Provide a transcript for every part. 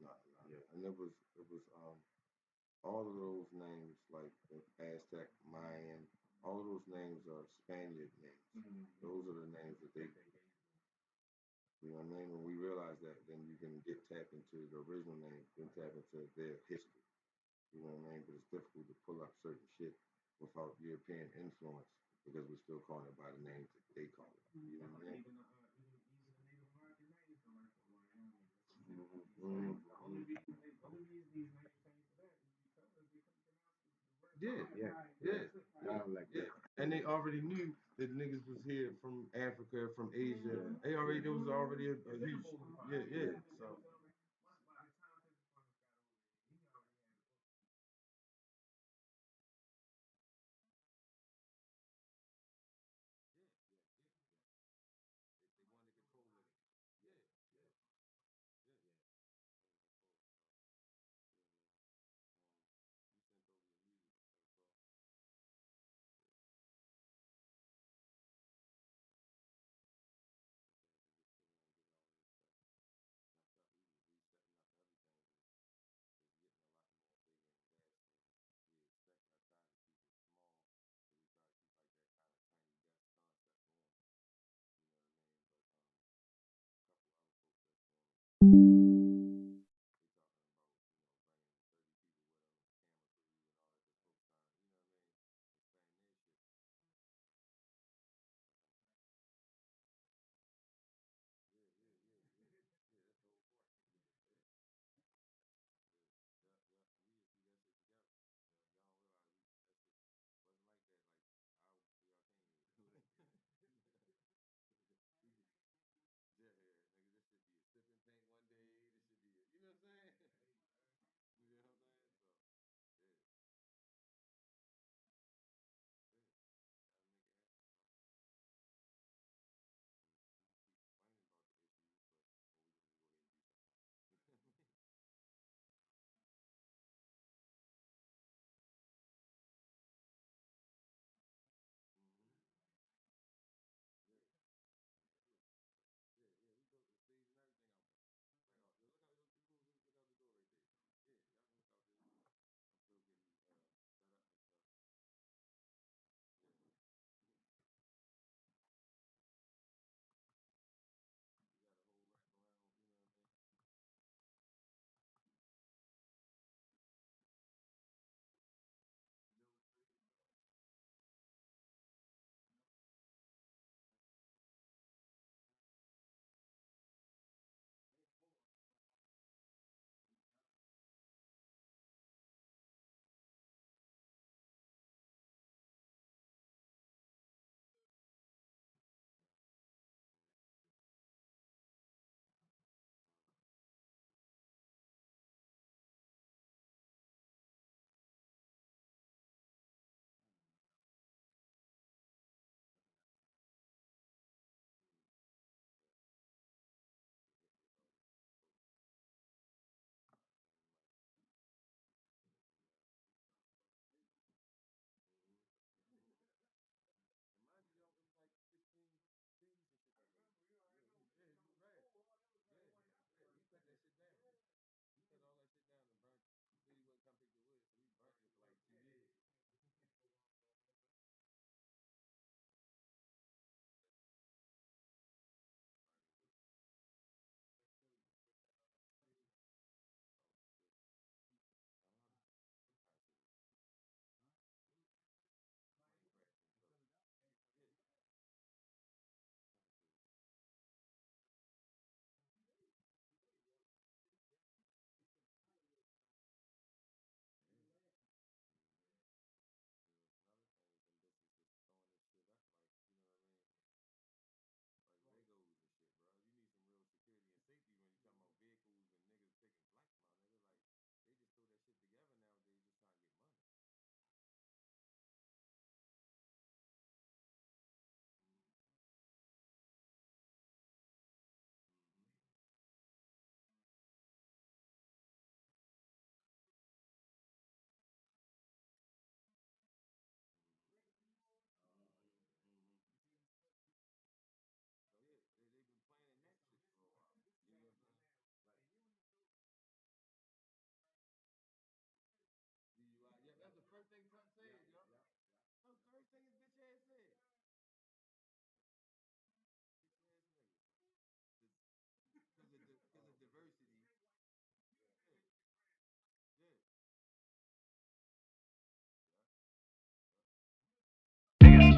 no, no. Yeah. And it was all of those names like the Aztec, Mayan, all of those names are Spaniard names. Those are the names that they, you know what I mean? When we realize that, then you can get tap into the original name, then tap into their history. You know what I mean? But it's difficult to pull up certain shit without European influence because we're still calling it by the names that they call it. You know what I mean? Yeah, Yeah. yeah, yeah, Sound like yeah. that. And they already knew that niggas was here from Africa, from Asia. They already there was already a huge yeah, yeah. So they wanted to control it. Yeah, yeah, yeah, yeah. You sent over your music and stuff, bro. Okay, so just sit here and get all this stuff. Not stop eating.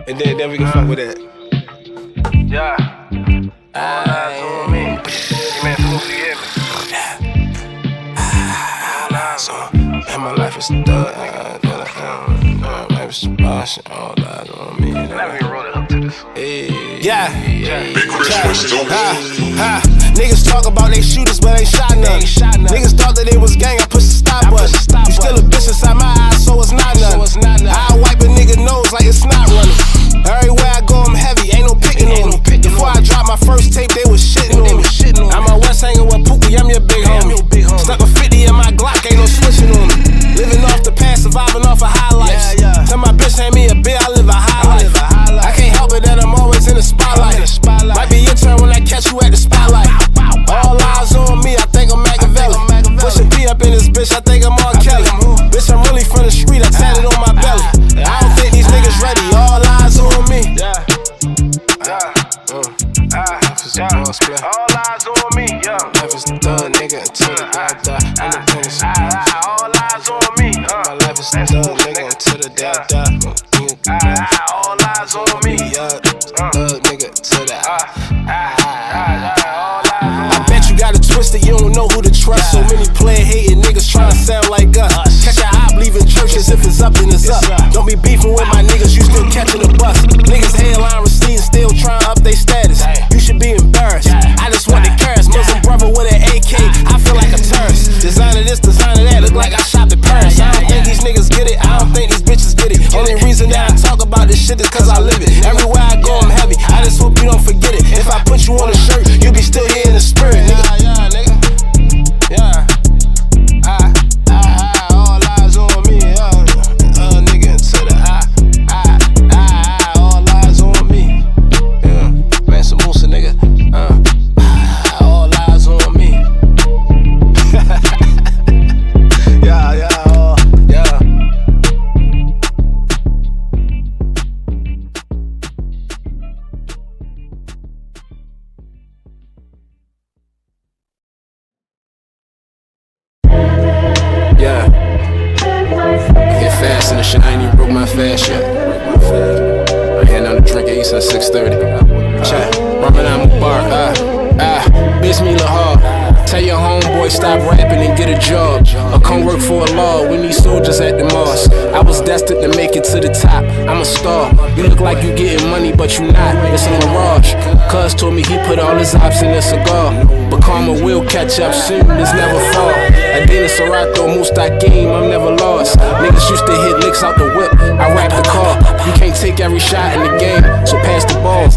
And then we can fuck with that. Yeah. All eyes on me. Hey man, Smoothie, you hear me? All eyes on me. And my life is done. My life is boss. All eyes on me. Never even wrote a hook to this. Yeah. Niggas talk about they shooters, but ain't shot none. Niggas thought that it was gang, I pushed the stop button. You still a bitch inside my eyes, so it's not none. I wipe a nigga nose like it's not running. Everywhere I go, I'm heavy, ain't no picking on me. Before I dropped my first tape, they was shitting on me. I'm a West hanging with Pookie, I'm your big homie. Stuck a 50 in my Glock, ain't no switching on me. Living off the past, surviving off of highlights. Tell my bitch, hand me a beer, I live a high life. I can't help it that I'm always in the spotlight. Might be your turn when I catch you at the spotlight. All eyes on me, I think I'm Machiavelli. Pushing P up in this bitch, I think I'm R. Kelly. Bitch, I'm really from the street, I tatted on my belly. I don't think these niggas ready, all eyes on me. All eyes on me, yeah. Life is done, nigga, until the day I die. Independence. All eyes on me, My life is done, nigga, until the day I die. All eyes on me, Nigga, till the I bet you got it twisted, you don't know who to trust. So many player hating niggas trying to sound like us. Catch your eye, leaving churches if it's up, then it's up. Don't be beefing with my niggas, you still catching the bus. Niggas headline receipts, still trying to up their status. You should be embarrassed. I just want the carrots. Muslim brother with an AK, I feel like a tourist. Designer this, designer that, look like I shopped at Paris. I don't think these niggas get it, I don't think these bitches get it. Only reason that I talk about this shit is cause I live it. Everywhere I go, I'm heavy, I just hope you don't forget it. If I put you on a shirt, you'll be still here in the spirit, nigga. All eyes on me, nigga, to the all eyes on me. Man, some Musa, nigga. All eyes on me. Yeah. Get fast in the shit, I ain't even broke my fast yet. I had nothing to drink at East at 6:30. Chat, Ramadan Mubarak, Bismillah. Tell your homeboy stop rapping and get a job, or come work for a law. We need soldiers at the mosque. I was destined to make it to the top. I'm a star. You look like you getting money, but you not. It's a mirage. Cuz told me he put all his ops in a cigar. But karma will catch up soon. It's never fall. Adina Serato, Mustaqim, I'm never lost. Niggas used to hit licks out the whip. I rap the car. You can't take every shot in the game, so pass the ball.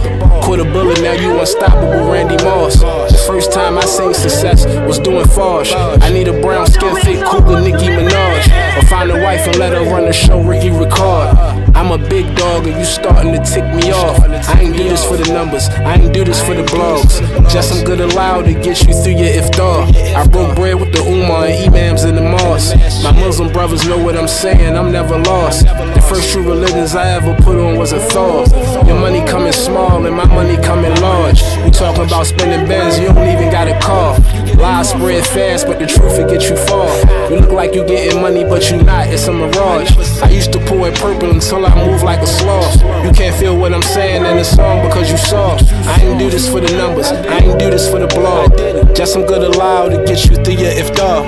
Quit a bullet, now you unstoppable, Randy Moss. The first time I seen success was doing Fosh. I need a brown skin, thick cougar, Nicki Minaj. Or find a wife and let her run the show, Ricky Ricard. I'm a big dog and you starting to tick me off. I ain't do this for the numbers, I ain't do this for the blogs. Just some good aloud to get you through your iftar. I broke bread with the Umar and imams in the mosque. My Muslim brothers know what I'm saying, I'm never lost. The first true religions I ever put on was a thought. Your money coming small and my money coming large. You talking about spending bands, you don't even got a car. Lies spread fast, but the truth will get you far. You look like you getting money, but you not, it's a mirage. I used to pull in purple until I move like a sloth. You can't feel what I'm saying in the song because you soft. I ain't do this for the numbers, I ain't do this for the blog. Just some good aloud to get you through your iftar.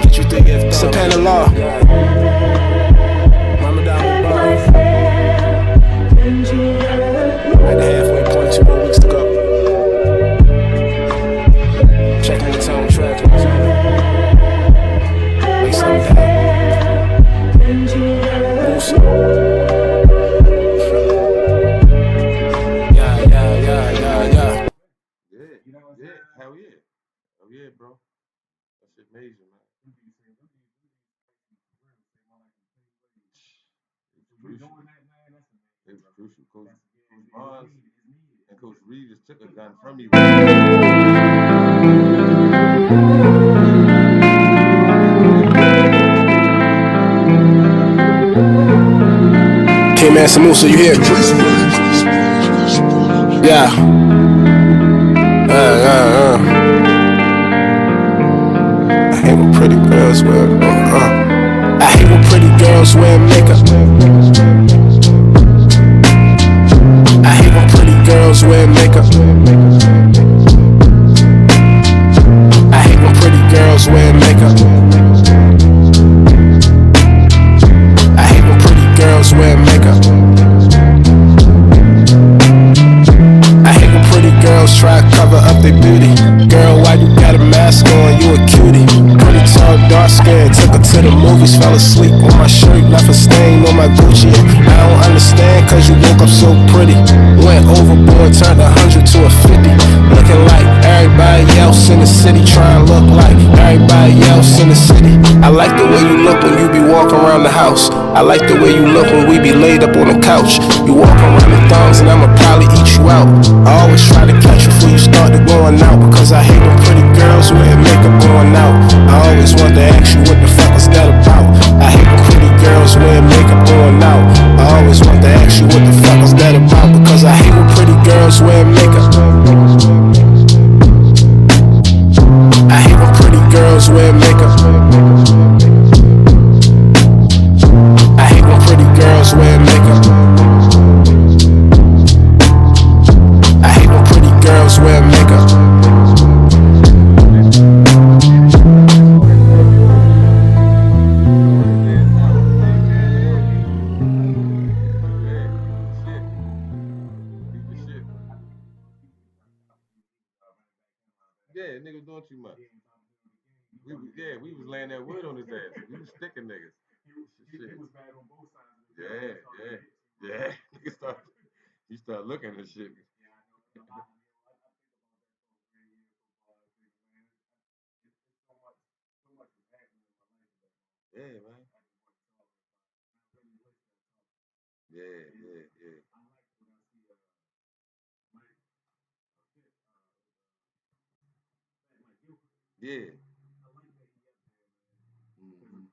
Subhanallah. At the halfway point, 2 more weeks to go. Checking the tone track. Lay something down. Musa. Yeah. Hell yeah, bro. That shit amazing, man. It was crucial. Coach Barnes and Coach Reed just took a gun from me. King Man Samusa, you here? Yeah. I hate when pretty girls wear I hate when pretty girls wear makeup. I hate when pretty girls wear makeup. I hate when pretty girls wear makeup. I hate when pretty girls wear makeup. I hate when pretty girls try to cover up their beauty. Girl, why you got a mask on? You a cutie. Pretty tall, dark skin, took her to the movies, fell asleep on my shirt, left a stain on my Gucci. I don't understand, cause you woke up so pretty. Went overboard, turned 100 to a 50. Looking like everybody else in the city, trying to look like everybody else in the city. I like the way you look when you be walking around the house. I like the way you look when we be laid up on the couch. You walk around in thongs and I'ma probably eat you out. I always try to catch you before you start to going out, because I hate when pretty girls wear makeup going out. I always want to ask you what the fuck is that about. I hate when pretty girls wear makeup going out. I always want to ask you what the fuck is that about, because I hate when pretty girls wear makeup. I hate when pretty girls wear makeup. I hate when pretty girls wear makeup. I hate when pretty girls wear makeup. Yeah, niggas doing too much. We was laying that wood on his ass. We was sticking niggas. Shit. Yeah. Niggas start, you start looking at shit. Yeah, man. Yeah. Yeah. Mm-hmm.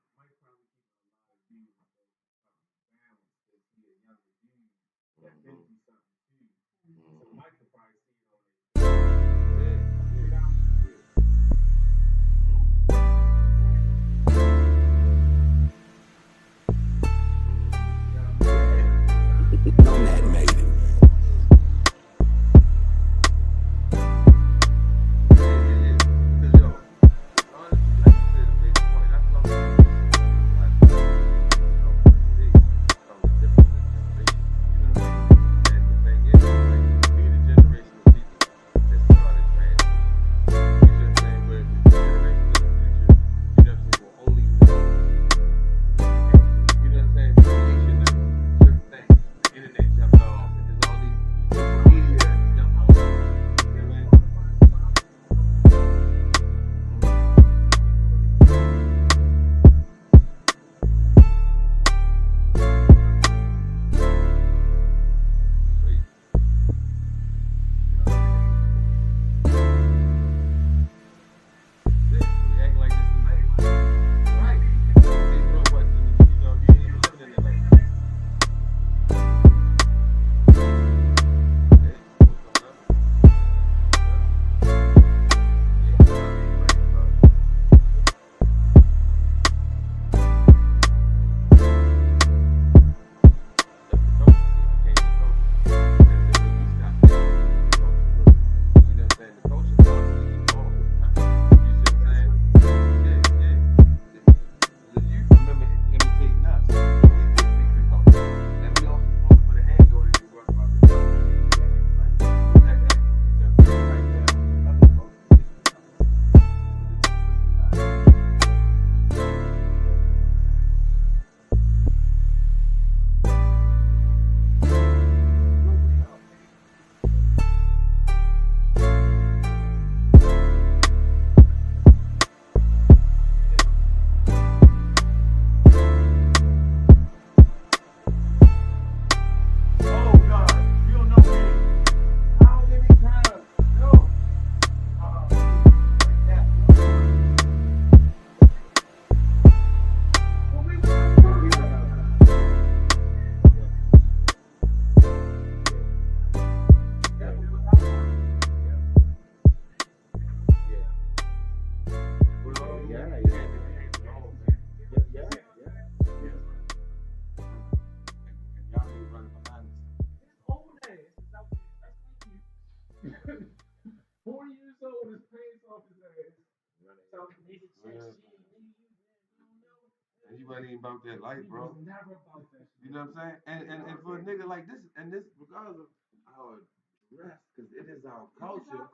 And you wasn't even about that life, bro. You know what I'm saying? And for a nigga like this, and this regardless of our dress, because it is our culture,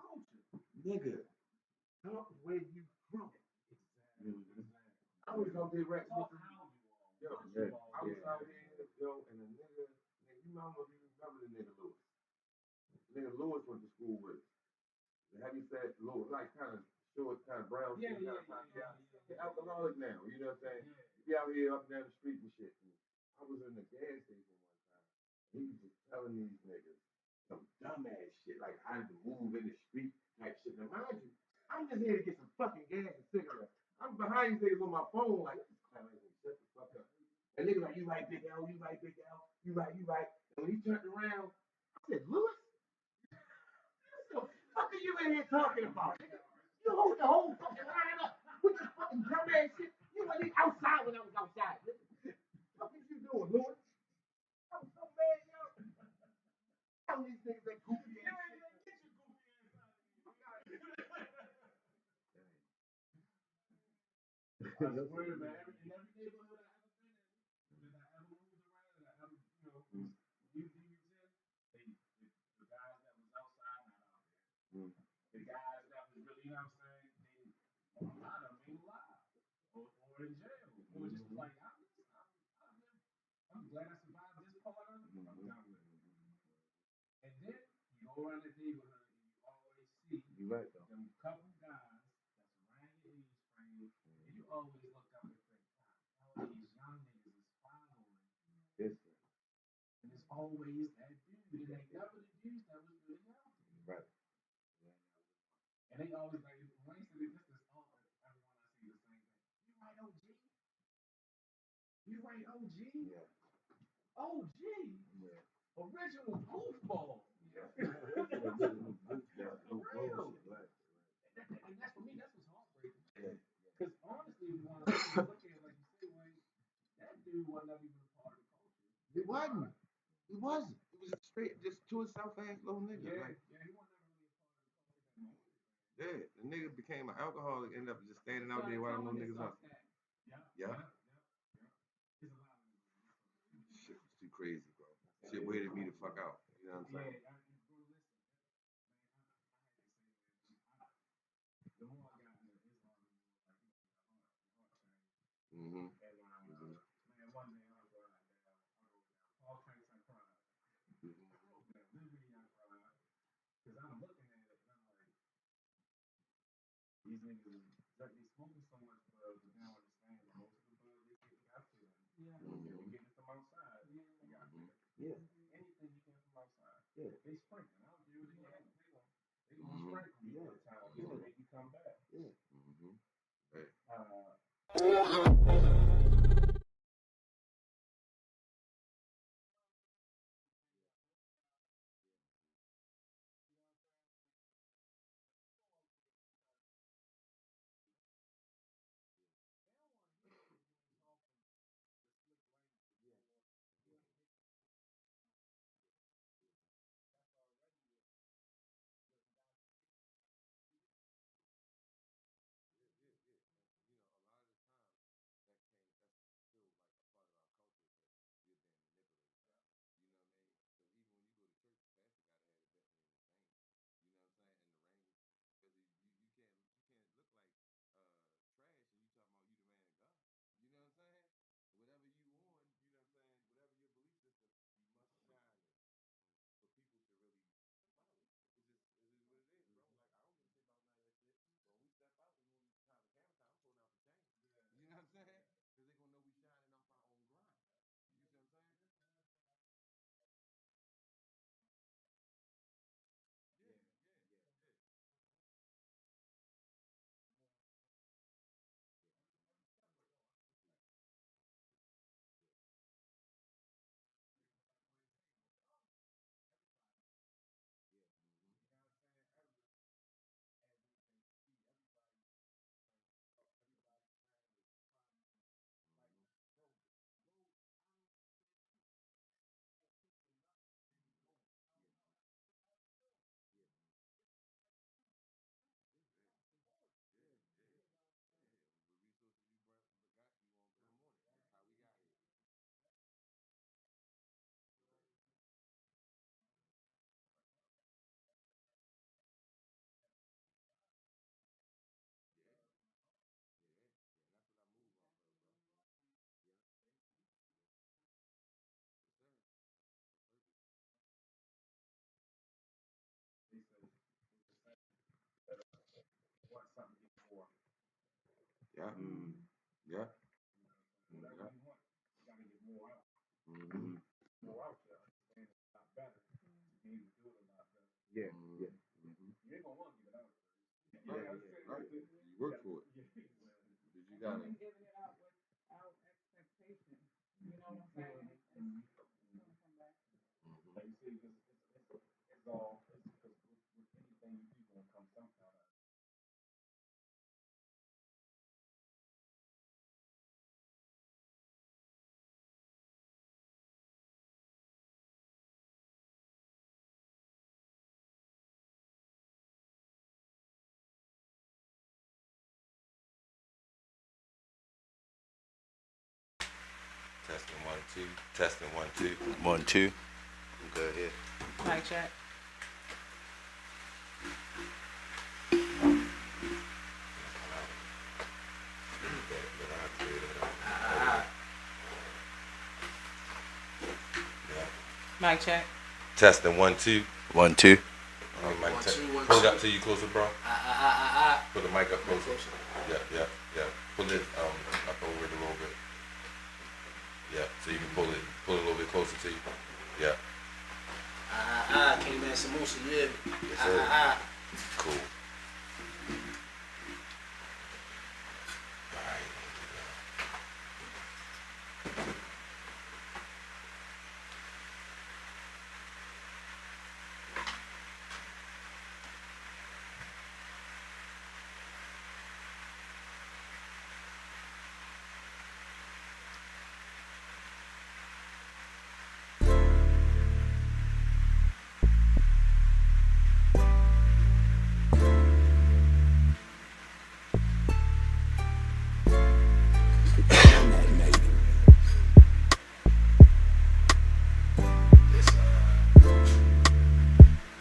nigga. Talk where you from. I was out there rapping with the, yo, I was out here, yo, and the nigga, you remember the nigga Lewis. Nigga Lewis went to school with us. The heavy set Lewis, like kind of short, kind of brown skin, He's alcoholic now, you know what I'm saying? He out here up and down the street and shit. And I was in the gas station one time. He was just telling these niggas some dumbass shit, like how to move in the street type shit. Now mind you, I'm just here to get some fucking gas and cigarettes. I'm behind these niggas on my phone, like, shut the fuck up. And niggas like, you right, Big L, you right, Big L, you right, you right. And when he turned around, I said, Lewis, what the fuck are you in here talking about? You hold the whole fucking line up with your fucking dumbass shit. You went outside when I was outside. What the fuck is you doing, Lewis? I was so mad, yo. Tell these niggas that goofy ass shit. I swear, man, in every neighborhood I ever been in, that I ever moved around, that I ever, the guys that was outside, not out there. The guys that was really, you know what I'm saying? A lot of them ain't alive or in jail. Or just like, I'm glad I survived this part of it. I'm done with it. And then you go around the neighborhood and you always see them couple guys that's around your age frame, and you always look up and think, God, all these young niggas is following this. And it's always that dude, and they never the dudes that was really out there. Right. And they always like, when they say this is all, everyone I see the same thing. You right, OG? You right, OG? Yeah. OG? Yeah. Original goofball. Yeah. Original goofball. And that's for me, that's what's heartbreaking. Yeah. Because honestly, if you want to look at it like you say, Wayne, that dude wasn't even a part of the culture. He wasn't. He wasn't. He was a straight, just to himself ass little nigga. Yeah, like, yeah, he wasn't really a part of the culture. Yeah, the nigga became an alcoholic, ended up just standing out there while them little niggas up. Yeah. Shit was too crazy, bro. Shit weirded me the fuck out. You know what I'm saying? The more I got into Islam, the more like the heart changed. And man, one day I wrote down all kinds of pride. I wrote down literally I cried because I'm looking at it and I'm like, these niggas they smoking so much bud, but they don't understand that most of the bud they get got to them. Yeah. They're getting it from outside. Yeah. They got to. Yeah. Anything you get from outside. Yeah. They sprinkling. I don't care what they got. They gonna sprinkle you all the time just to make you come back. Yeah. Hey. Yeah. Yeah. Yeah. Yeah. Right. You work for it. Because you gotta. Testing 1 2. Testing 1 2. 1 2. I'm good here. Mic check. Mic check. Testing 1 2. 1 2. Pull it up to you closer, bro. Put the mic up closer. Yeah. Pull it up over it a little bit. Yeah, so you can pull it a little bit closer to you. Yeah. King Man Samosa, yeah. Yes, sir. Cool.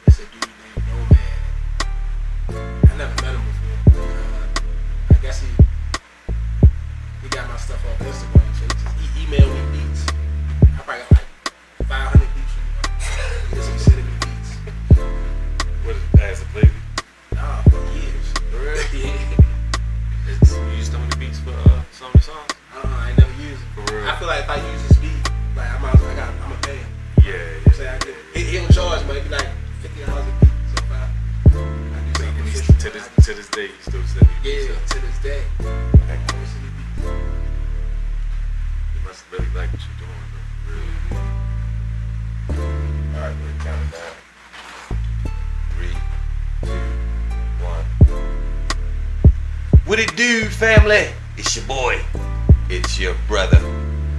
It's a dude named Nomad. I never met him before. I guess he got my stuff off Instagram, so he emailed me beats. I probably got like 500 beats from him. He just sending me beats. What, as a baby? Nah, for years. For real? Yeah. You used some of the beats for some of the songs? I ain't never used it. For real? I feel like if I use this beat, like I'm a pay him. Yeah. Say I did. He don't charge, but it'd be like $50 a beat. So if I do something official, To this day, you still send me beats. yeah, to this day. You must really like what you're doing, bro. For real. Alright, we're counting down. 3, 2, 1. What it do, family? It's your boy. It's your brother.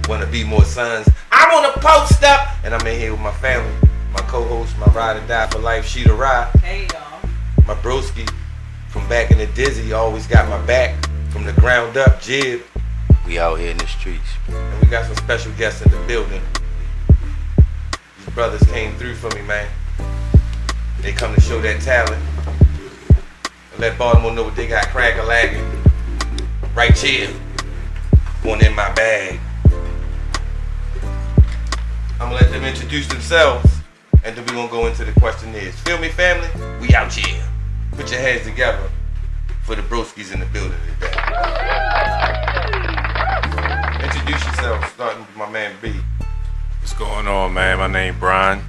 Wanna be more sons? I'm on a post up, and I'm in here with my family. My co-host, my ride or die for life, Sheeta Ride. Hey y'all. My broski from back in the Dizzy always got my back from the ground up, Jib. We out here in the streets. And we got some special guests in the building. These brothers came through for me, man. They come to show that talent and let Baltimore know what they got crack-a-lagging. Right here, one in my bag. I'm gonna let them introduce themselves, and then we gonna go into the questionnaires. Feel me, family? We out here. Put your hands together for the broskies in the building today. Introduce yourself, starting with my man B. What's going on, man? My name Brian.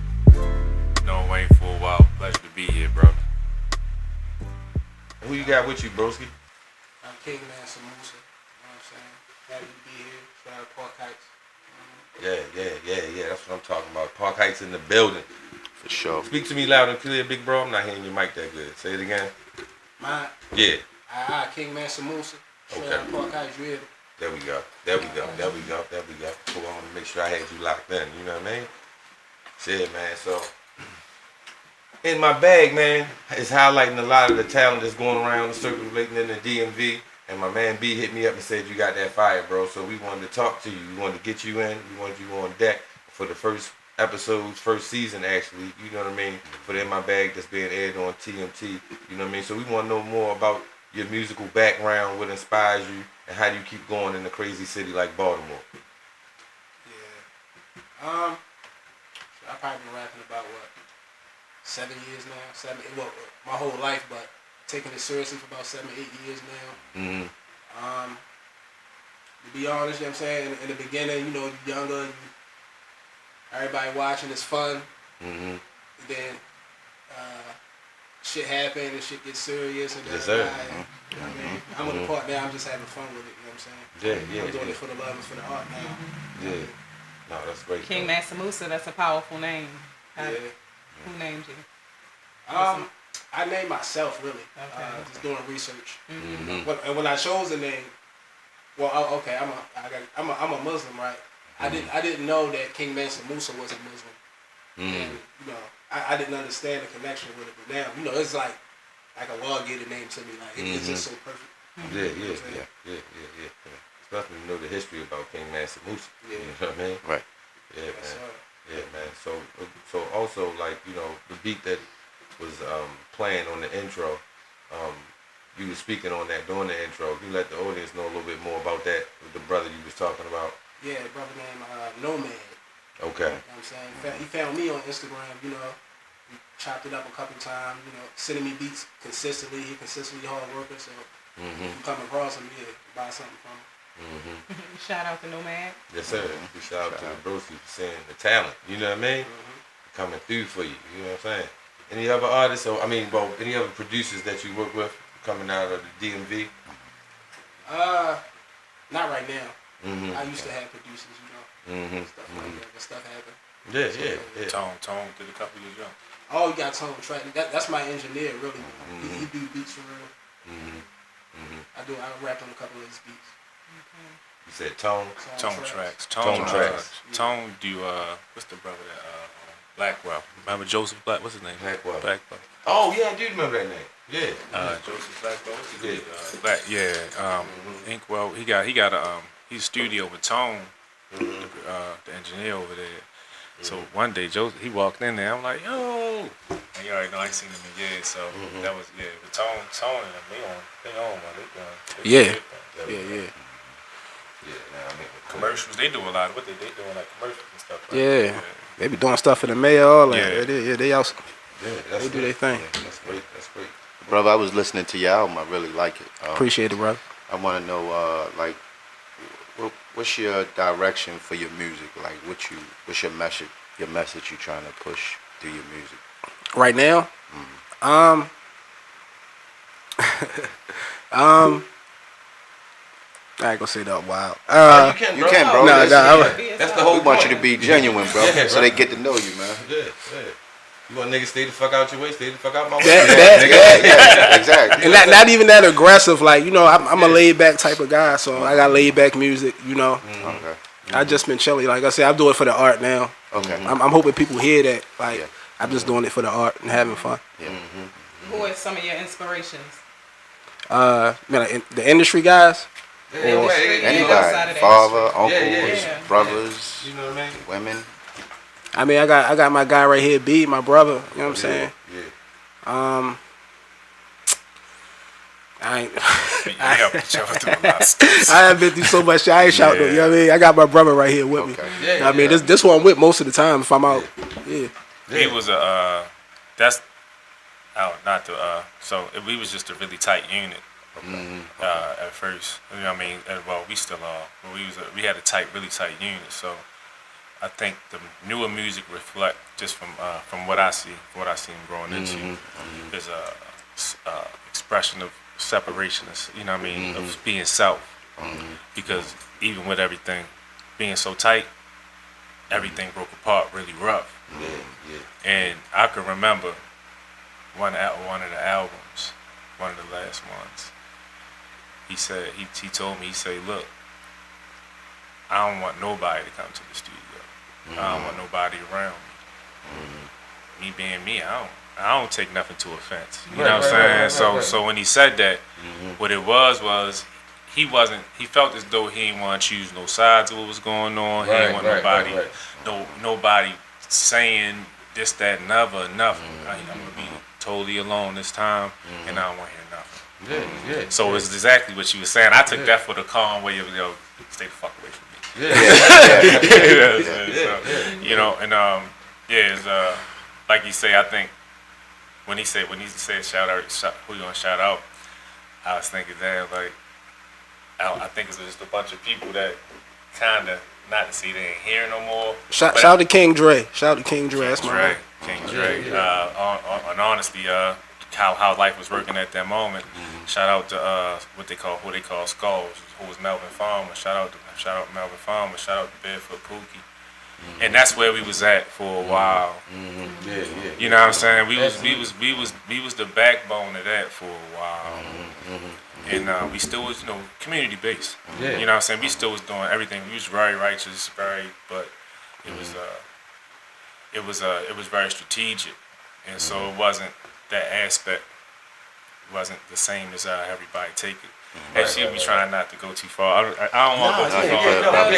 Known Wayne for a while. Pleasure to be here, bro. Who you got with you, broski? I'm King Man Samosa. You know what I'm saying? Happy to be here. Shout out Park Heights. Yeah. That's what I'm talking about. Park Heights in the building. For sure. Speak to me loud and clear, big bro. I'm not hearing your mic that good. Say it again. Mine. Yeah. King Man Samosa. Shout Okay. out Park Heights, real. There we go. Cool, I want to make sure I had you locked in. You know what I mean? Shit, man. So, in my bag, man, is highlighting a lot of the talent that's going around, circulating in the DMV. And my man B hit me up and said, you got that fire, bro. So we wanted to talk to you. We wanted to get you in. We wanted you on deck for the first episodes, first season, actually. You know what I mean? For the In My Bag that's being aired on TMT. You know what I mean? So we want to know more about your musical background, what inspires you, and how do you keep going in a crazy city like Baltimore? Yeah. I've probably been rapping about, 7 years now? My whole life, but taking it seriously for about 7, 8 years now. Mm-hmm. be honest, you know what I'm saying? In the beginning, you know, younger, everybody watching, it's fun. Mm-hmm. Then shit happen and shit gets serious and Yes, sir. you know what I mean? I'm on the part now, I'm just having fun with it, you know what I'm saying? Yeah. I'm doing it for the love and for the art now. Yeah. No, that's great. King Mansa Musa, that's a powerful name. Yeah. Who named you? I named myself really. Okay. Just doing research. Mm-hmm. And when I chose the name, well, okay, I'm a Muslim, right? I didn't know that King Mansa Musa was a Muslim, and you know, I didn't understand the connection with it. But now, you know, it's like a law-given name to me. Like it's just so perfect. Yeah. Especially when you know the history about King Mansa Musa. Yeah. You know what I mean? Right. Yeah, Yes, man. sir. Yeah, man. So also, like, you know, the beat that was playing on the intro, you were speaking on that during the intro. You let the audience know a little bit more about that with the brother you was talking about. Yeah, the brother named Nomad. Okay. You know what I'm saying? He found me on Instagram, you know. We chopped it up a couple times, you know, sending me beats consistently. He consistently hard worker, so if you come across him, yeah, buy something from him. Shout out to Nomad. Yes, sir. Big shout out to the broski for seeing the talent. You know what I mean? Coming through for you. You know what I'm saying? Any other artists, or any other producers that you work with coming out of the DMV? Not right now. I used to have producers, you know, stuff like that, but stuff happened. Yeah. Tone did a couple of jumps. Oh, you got Tone Track. That's my engineer, really. He do beats for real. I rap on a couple of his beats. You said Tone? Tone tracks. Tone Tracks. Tone do what's the brother that Blackwell? Remember Joseph Black? What's his name? Blackwell. Blackwell. Oh yeah, I do remember that name. Yeah. Joseph Blackwell. What's his name? Black. Yeah. Inkwell. He got a he's studio with Tone, the engineer over there. So one day Joseph he walked in there. I'm like, yo. And you already know I ain't seen him in years. So that was But Tone and them, they on one. Yeah. Yeah, nah, I mean, Commercials, they do a lot. What they doing like commercials and stuff. Right? Yeah. They be doing stuff for the mayor, all that. Yeah. They out. that's They do their thing. Yeah, that's great. Brother, I was listening to your album. I really like it. Appreciate it, bro. I want to know, what's your direction for your music? Like, what's your message you trying to push through your music? Right now, I ain't gonna say that wild. You can, bro. Nah, That's the whole We want point. you to be genuine, bro, Yeah, so bro. they get to know you, man. Yeah. You want niggas stay the fuck out your way, stay the fuck out my way. Exactly. And not even that aggressive. Like, you know, I'm a laid back type of guy, so I got laid back music. You know, Okay. I just been chilling. Like I said, I'm doing it for the art now. Okay. I'm hoping people hear that. Like, Yeah. I'm just doing it for the art and having fun. Yeah. Who are some of your inspirations? The industry guys. Anybody, outside of that father, industry. uncles, Yeah. brothers, You know what I mean? women. I mean, I got my guy right here, B, my brother. You know what I'm saying? Yeah. I ain't. I helped each other through a lot of stuff. I have been through so much shit. I ain't shouting. You know what I mean? I got my brother right here with me. Okay. Yeah, You know what I mean, this one I'm with most of the time if I'm out. Yeah. He was that's not the we was just a really tight unit at first. You know what I mean? Well, we still are. But we had a really tight unit. So I think the newer music reflect just from what I see, what I seen growing into. There's a expression of separation. You know what I mean? Of being self. Because even with everything being so tight, everything broke apart really rough. And I can remember one of the albums, one of the last ones. He said he told me, he said, look, I don't want nobody to come to the studio. I don't want nobody around me. Me being me, I don't take nothing to offense. You know what I'm saying? Right. So when he said that, what it was he felt as though he didn't want to choose no sides of what was going on. He didn't want nobody saying this, that, and other, nothing. I'm gonna be totally alone this time, and I don't want to hear nothing. Yeah. So it's exactly what you were saying. I took that for the calm way of stay the fuck away from me. You know, and it's like you say. I think when he said shout out, who you gonna shout out? I was thinking that like I think it's just a bunch of people that kind of, not to say they ain't here no more. Shout out to King Dre. Shout out to King Dre. That's my Dre, man. King Dre. And honestly, how life was working at that moment. Shout out to who they call Skulls, who was Melvin Farmer. Shout out Melvin Farmer. Shout out to Barefoot Pookie. And that's where we was at for a while. Yeah. You know what I'm saying? We was the backbone of that for a while. And we still was, community based. Yeah. You know what I'm saying? We still was doing everything. We was very righteous, but it was very strategic. And so it wasn't, that aspect wasn't the same as everybody take it. Actually, we trying not to go too far. I don't want to go too far.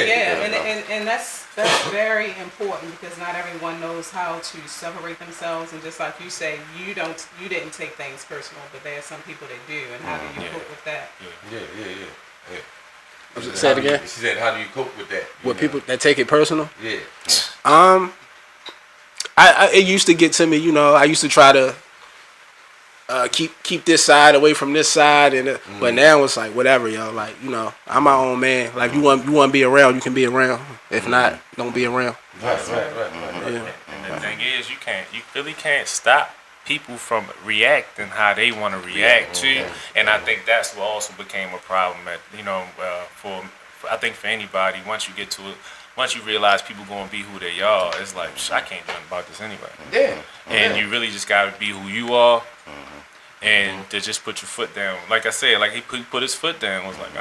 And that's very important, because not everyone knows how to separate themselves. And just like you say, you didn't take things personal, but there are some people that do. And how do you cope with that? Yeah. Say it again. She said, "How do you cope with that?" With people that take it personal. Yeah. It used to get to me. I used to try to keep this side away from this side, and but now it's like whatever, yo. Like I'm my own man. Like you want to be around, you can be around. If not, don't be around. Right. And the thing is, you really can't stop people from reacting how they want to react to. And I think that's what also became a problem I think for anybody, once you get to it. Once you realize people gonna be who they are, it's like I can't do nothing about this anyway. Yeah. And you really just gotta be who you are, and to just put your foot down. Like I said, like he put his foot down. Was like,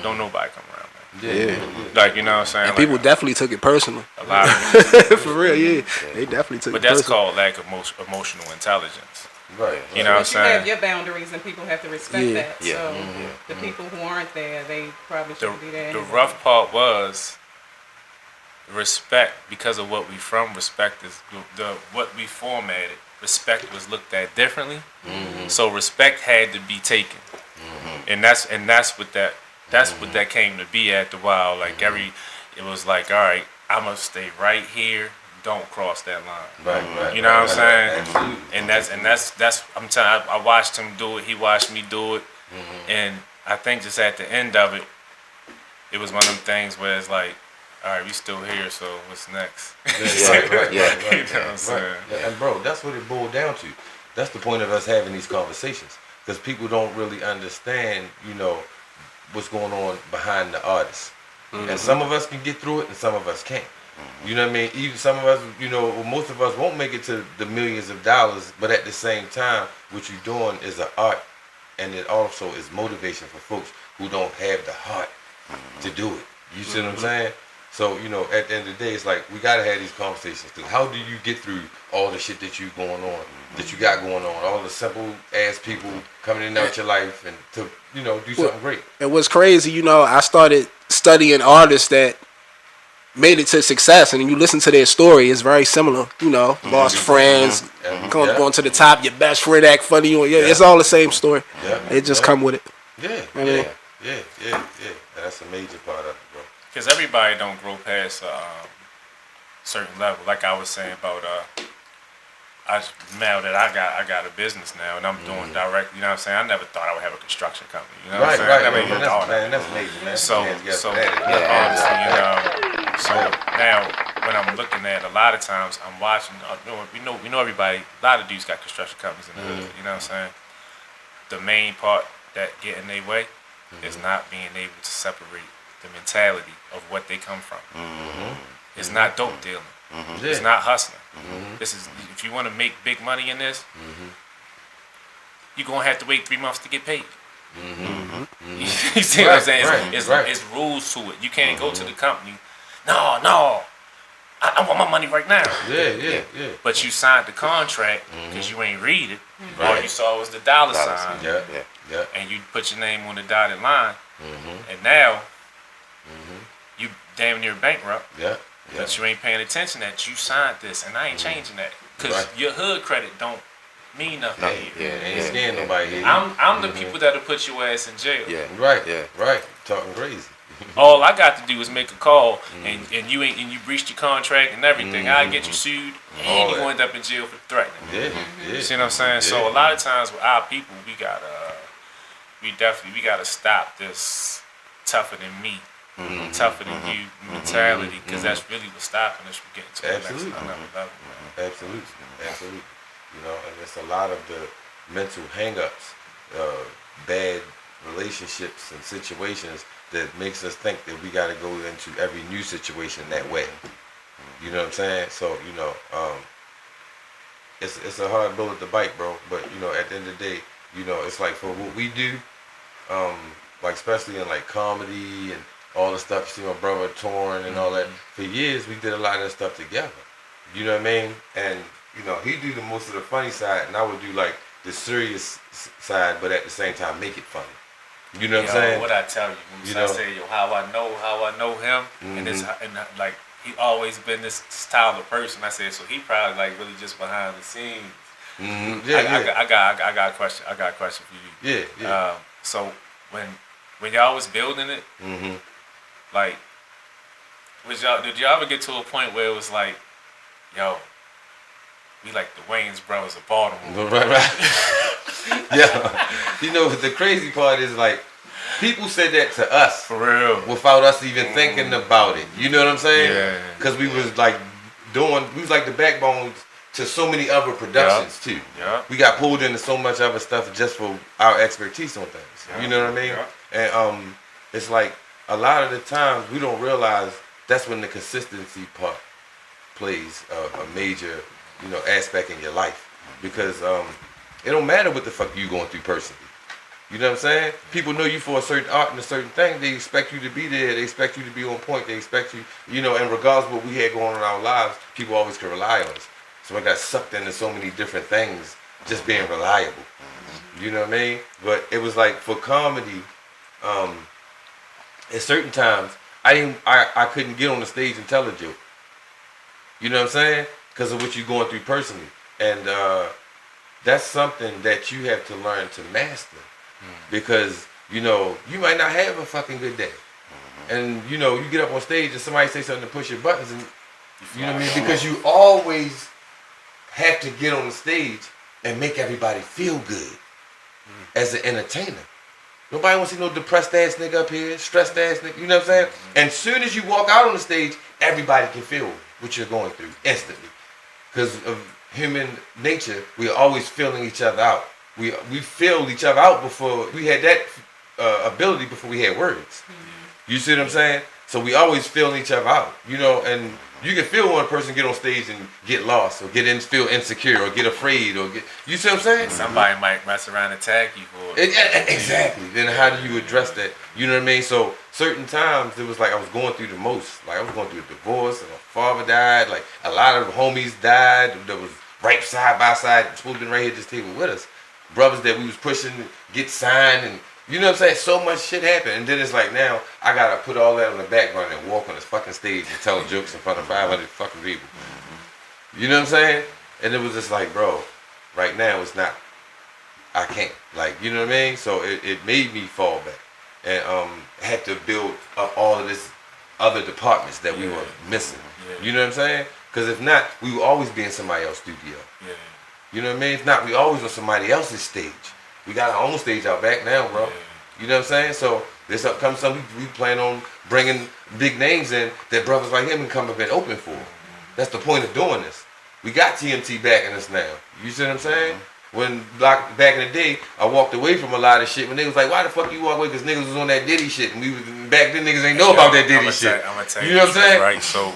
don't nobody come around, man. Yeah. Like, you know what I'm saying? And people definitely took it personal. A lot of For real, yeah. They definitely took it personal. But that's called lack of emotional intelligence. Right. You know what I'm But you have saying? your boundaries, and people have to respect that. Yeah. So the people who aren't there, they probably shouldn't be there. The anyway. rough part was respect, because of what we from. Respect is what we formatted. Respect was looked at differently, so respect had to be taken, and that's what that came to be after a while. Like it was like, all right, I'm gonna stay right here. Don't cross that line. Right. You know what I'm saying? Absolutely. And that's I'm telling. I watched him do it. He watched me do it, and I think just at the end of it, it was one of them things where it's like, all right, we still here, so what's next? Right. You know what I'm saying? Yeah, and bro, that's what it boiled down to. That's the point of us having these conversations, because people don't really understand, what's going on behind the artist. And some of us can get through it, and some of us can't. You know what I mean? Even some of us, most of us won't make it to the millions of dollars, but at the same time, what you're doing is an art, and it also is motivation for folks who don't have the heart to do it. You see what I'm saying? So, at the end of the day, it's like we gotta have these conversations. Cause how do you get through all the shit that you got going on, all the simple ass people coming in and out your life, and to do something great. And what's crazy, I started studying artists that made it to success, and you listen to their story, it's very similar. Lost friends, going to the top. Your best friend act funny. It's all the same story. It just come with it. Yeah. That's a major part of it, bro. Because everybody don't grow past a certain level. Like I was saying about now that I got a business now, and I'm doing direct. You know what I'm saying? I never thought I would have a construction company. You know what I'm saying? I never even thought that. That's major, man. So now when I'm looking at, a lot of times I'm watching. We know everybody. A lot of dudes got construction companies in the hood. You know what I'm saying? The main part that get in their way is not being able to separate the mentality of what they come from. It's not dope dealing. It's not hustling. This is, if you want to make big money in this, you're gonna have to wait 3 months to get paid. You see what I'm saying? It's rules to it. You can't go to the company. No, I want my money right now. Yeah. But you signed the contract because you ain't read it. All you saw was the dollar sign. Yeah. And you put your name on the dotted line. And now you damn near bankrupt. Yeah. But you ain't paying attention that you signed this, and I ain't changing that, because your hood credit don't mean nothing to you. Ain't scaring nobody here. I'm the people that'll put your ass in jail. Right. Talking crazy. All I got to do is make a call, and you breached your contract and everything. I get you sued, and you gonna end up in jail for threatening. Yeah. You see what I'm saying? So a lot of times with our people, we gotta stop this tougher than me, tougher than you mentality, because that's really what's stopping us from getting to the next level. Absolutely. You know, and it's a lot of the mental hang-ups, bad relationships and situations that makes us think that we got to go into every new situation that way. You know what I'm saying? So, you know, it's a hard bullet to bite, bro. But, you know, at the end of the day, you know, it's like for what we do, like especially in like comedy and all the stuff, you see my brother touring and all that. For years, we did a lot of that stuff together. You know what I mean? And, you know, he do the most of the funny side, and I would do like the serious side, but at the same time make it funny. You know what I'm saying? What I tell you, Moose, I say, how I know him, and like he always been this style of person. I said, so he probably like really just behind the scenes. I got a question. I got a question for you. Yeah. So when y'all was building it, like, did y'all ever get to a point where it was like, yo, we like the Wayans brothers of Baltimore? Right. Yeah. You know, the crazy part is like, people said that to us. For real. Without us even thinking about it. You know what I'm saying? Yeah. Because we was like we was like the backbone to so many other productions too. Yeah. We got pulled into so much other stuff just for our expertise on things. Yeah. You know what I mean? Yeah. And it's like a lot of the times we don't realize that's when the consistency part plays a major, you know, aspect in your life. Because it don't matter what the fuck you going through personally. You know what I'm saying? People know you for a certain art and a certain thing. They expect you to be there. They expect you to be on point. They expect you, you know, and regardless of what we had going on in our lives, people always could rely on us. So I got sucked into so many different things, just being reliable. You know what I mean? But it was like for comedy, at certain times, I couldn't get on the stage and tell a joke. You know what I'm saying? Because of what you're going through personally. And that's something that you have to learn to master. Because, you know, you might not have a fucking good day. And, you know, you get up on stage and somebody say something to push your buttons and, you know what I mean? Because you always have to get on the stage and make everybody feel good as an entertainer. Nobody wants to see no depressed ass nigga up here, stressed ass nigga, you know what I'm saying? And as soon as you walk out on the stage, everybody can feel what you're going through instantly. Because of human nature, we're always feeling each other out. We filled each other out before we had that ability before we had words. You see what I'm saying? So we always feeling each other out, you know. And you can feel one person get on stage and get lost, or feel insecure, or get afraid, or get. You see what I'm saying? Somebody might mess around and tag you for it. Exactly. Then how do you address that? You know what I mean? So certain times it was like I was going through the most. Like I was going through a divorce, and my father died. Like a lot of homies died that was right side by side, supposed to be right here at this table with us. Brothers that we was pushing to get signed, and you know what I'm saying? So much shit happened. And then it's like now I gotta put all that on the background and walk on this fucking stage and tell jokes in front of 500 fucking people. You know what I'm saying? And it was just like, bro, right now it's not, I can't. Like, you know what I mean? So it made me fall back. And had to build up all of this other departments that we were missing. Yeah. You know what I'm saying? Because if not, we would always be in somebody else's studio. Yeah. You know what I mean? If not, we always on somebody else's stage. We got our own stage out back now, bro. Yeah. You know what I'm saying? So this upcoming summer, we plan on bringing big names in that brothers like him can come up and open for. That's the point of doing this. We got TMT backing us now. You see what I'm saying? When back in the day, I walked away from a lot of shit when they was like, why the fuck you walk away? Because niggas was on that Diddy shit. And we was, back then niggas ain't know about that Diddy shit. I'm gonna tell you, you know what I'm saying? Right, so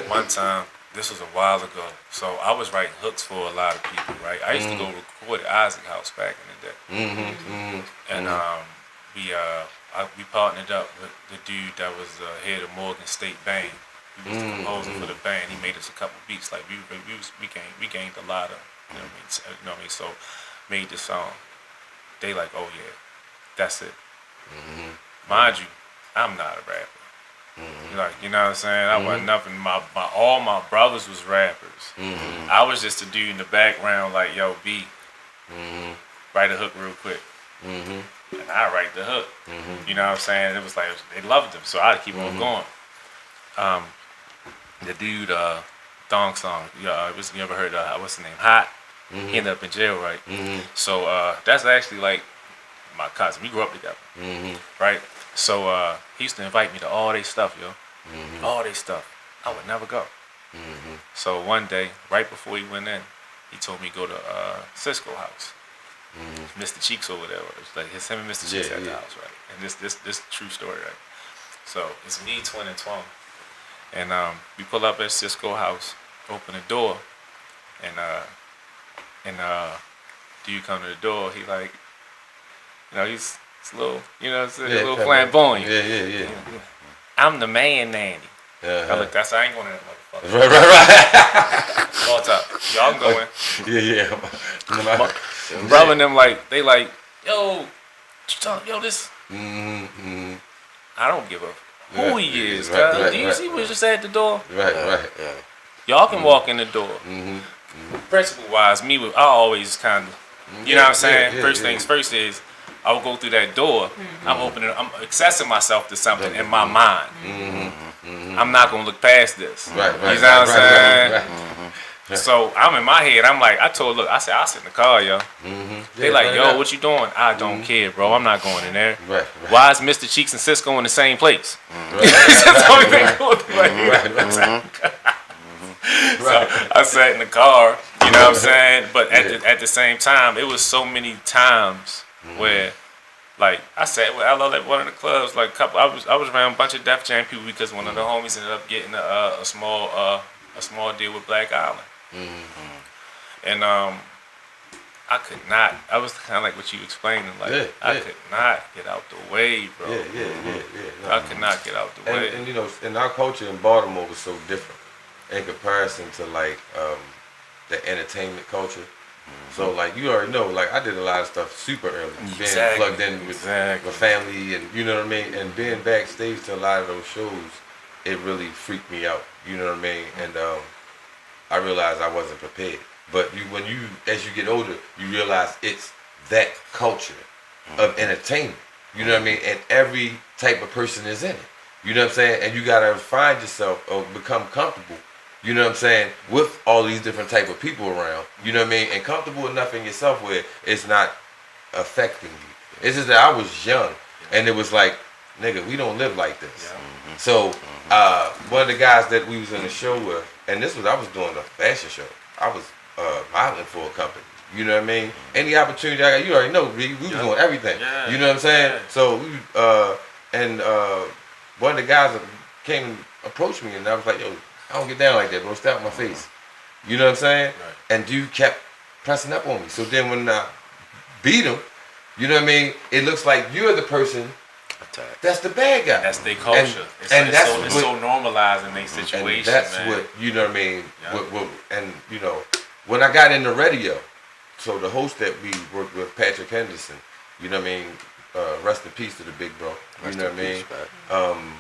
one time, this was a while ago, so I was writing hooks for a lot of people, right? I used to go record at Isaac House back in the day. And we partnered up with the dude that was head of Morgan State Band. He was the composer for the band. He made us a couple beats. Like we gained a lot of, you know what I mean? So made this song. They like, oh yeah, that's it. Mind you, I'm not a rapper. Like, you know what I'm saying? I wasn't nothing. All my brothers was rappers. I was just a dude in the background, like, yo, B, write a hook real quick. And I write the hook. You know what I'm saying? It was like, they loved him, so I'd keep on going. The dude, Thong Song, you ever heard of, what's the name? Hot? He ended up in jail, right? So that's actually like my cousin. We grew up together, right? So he used to invite me to all their stuff, yo. All their stuff. I would never go. So one day, right before he went in, he told me to go to Cisco house. Mr. Cheeks over there. It's like him and Mr. Cheeks at the house, right? And this true story, right? So it's me, Twin, and Twum. And we pull up at Cisco house, open the door, and do you come to the door? He like, you know, he's a little, you know, a little flamboyant. Yeah. I'm the man, Nanny. I look, I ain't going to that motherfucker. Right. All top. Y'all can go in. Yeah. Brother and them like, they like, yo, this. I don't give a who he is. Right, do you see what's just at the door? Right. Y'all can walk in the door. Principle wise, I always kind of, you know what I'm saying? First things first is, I will go through that door. I'm accessing myself to something in my mind. I'm not gonna look past this. Right. You know what I'm saying? So I'm in my head. I'm like, I said, I'll sit in the car, yo. They like, yo, what you doing? I don't care, bro. I'm not going in there. Right. Why is Mr. Cheeks and Cisco in the same place? So I sat in the car, you know what I'm saying? But at the same time, it was so many times where, like, I sat with LL at one of the clubs, like I was around a bunch of Def Jam people because one of the homies ended up getting a small deal with Black Island. And I could not. I was kind of like what you explaining. Like I could not get out the way, bro. Yeah. I could not get out the way. And you know, and our culture in Baltimore was so different in comparison to like the entertainment culture. So like you already know, like I did a lot of stuff super early, being plugged in with my family, and you know what I mean. And being backstage to a lot of those shows, it really freaked me out. You know what I mean. And I realized I wasn't prepared. But as you get older, you realize it's that culture of entertainment. You know what I mean? And every type of person is in it. You know what I'm saying? And you gotta find yourself or become comfortable, you know what I'm saying, with all these different type of people around. You know what I mean? And comfortable enough in yourself where it's not affecting you. It's just that I was young and it was like, nigga, we don't live like this. So one of the guys that we was in the show with, and I was doing a fashion show. I was modeling for a company. You know what I mean? Any opportunity I got, you already know, we was doing everything. You know what I'm saying? So one of the guys came and approached me, and I was like, yo, I don't get down like that, bro. Stay out my face. You know what I'm saying? And dude kept pressing up on me. So then when I beat him, you know what I mean? It looks like you're the person that's the bad guy. That's their culture. It's so normalized in their situation, and that's man. what, you know what I mean? And, you know, when I got into radio, so the host that we worked with, Patrick Henderson, you know what I mean? Rest in peace to the big bro. You know what I mean?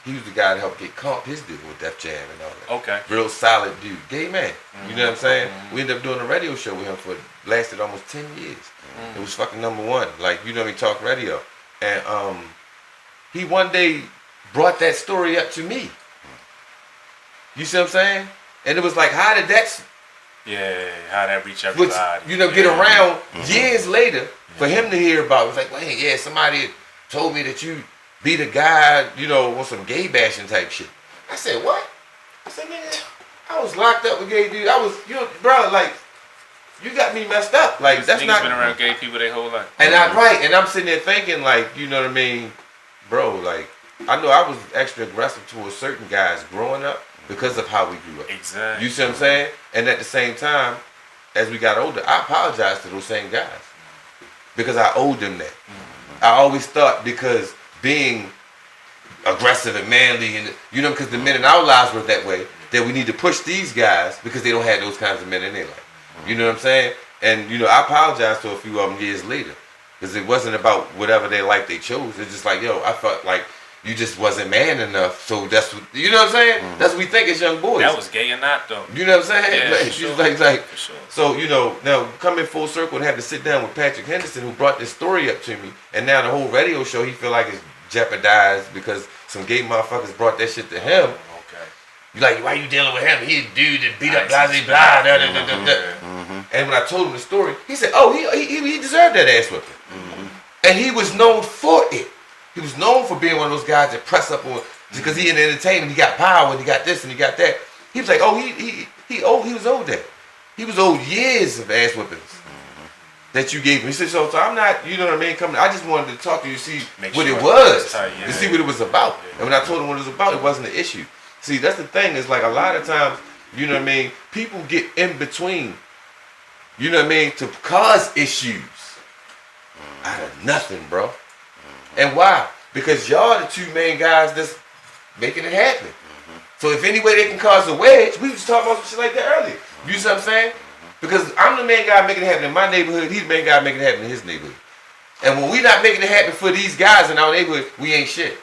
He was the guy that helped get Comp his deal with Def Jam and all that. Okay. Real solid dude. Gay man. You know what I'm saying? We ended up doing a radio show with him lasted almost 10 years. It was fucking #1. Like, you know what I mean? Talk radio. And he one day brought that story up to me. You see what I'm saying? And it was like, how did that reach everybody? Get around years later for him to hear about it. It was like, well, hey, somebody told me that you beat a guy, on some gay bashing type shit. I said, what? I said, nigga, I was locked up with gay dude. Bro, like, you got me messed up. Like, that's not. Been around gay people their whole life. And I'm sitting there thinking, like, you know what I mean, bro. Like, I know I was extra aggressive towards certain guys growing up because of how we grew up. Exactly. You see what I'm saying? And at the same time, as we got older, I apologized to those same guys because I owed them that. I always thought because being aggressive and manly, and because the men in our lives were that way, that we need to push these guys because they don't have those kinds of men in their life. You know what I'm saying? And, I apologized to a few of them years later because it wasn't about whatever their life they chose. It's just like, yo, I felt like you just wasn't man enough. So that's what, you know what I'm saying? That's what we think as young boys. That was gay or not, though. You know what I'm saying? Yeah, like, for sure. For sure. So, now coming full circle and have to sit down with Patrick Henderson, who brought this story up to me. And now the whole radio show, he feel like it's jeopardized because some gay motherfuckers brought that shit to him. You like, why you dealing with him? He a dude that beat up blah, blah, da, da, da, da, da. And when I told him the story, he said, oh, he deserved that ass whipping. And he was known for it. He was known for being one of those guys that press up on, because he in the entertainment, he got power, and he got this, and he got that. He was like, oh, he was owed that. He was owed years of ass whippings that you gave him. He said, so I'm not, you know what I mean, coming. I just wanted to talk to you, to see what it was, to see what it was about. And when I told him what it was about, it wasn't an issue. See, that's the thing. Is like a lot of times, you know what I mean, people get in between, you know what I mean, to cause issues out of nothing, bro. And why? Because y'all the two main guys that's making it happen. So if any way they can cause a wedge, we was talking about some shit like that earlier. You see what I'm saying? Because I'm the main guy making it happen in my neighborhood. He's the main guy making it happen in his neighborhood. And when we not making it happen for these guys in our neighborhood, we ain't shit.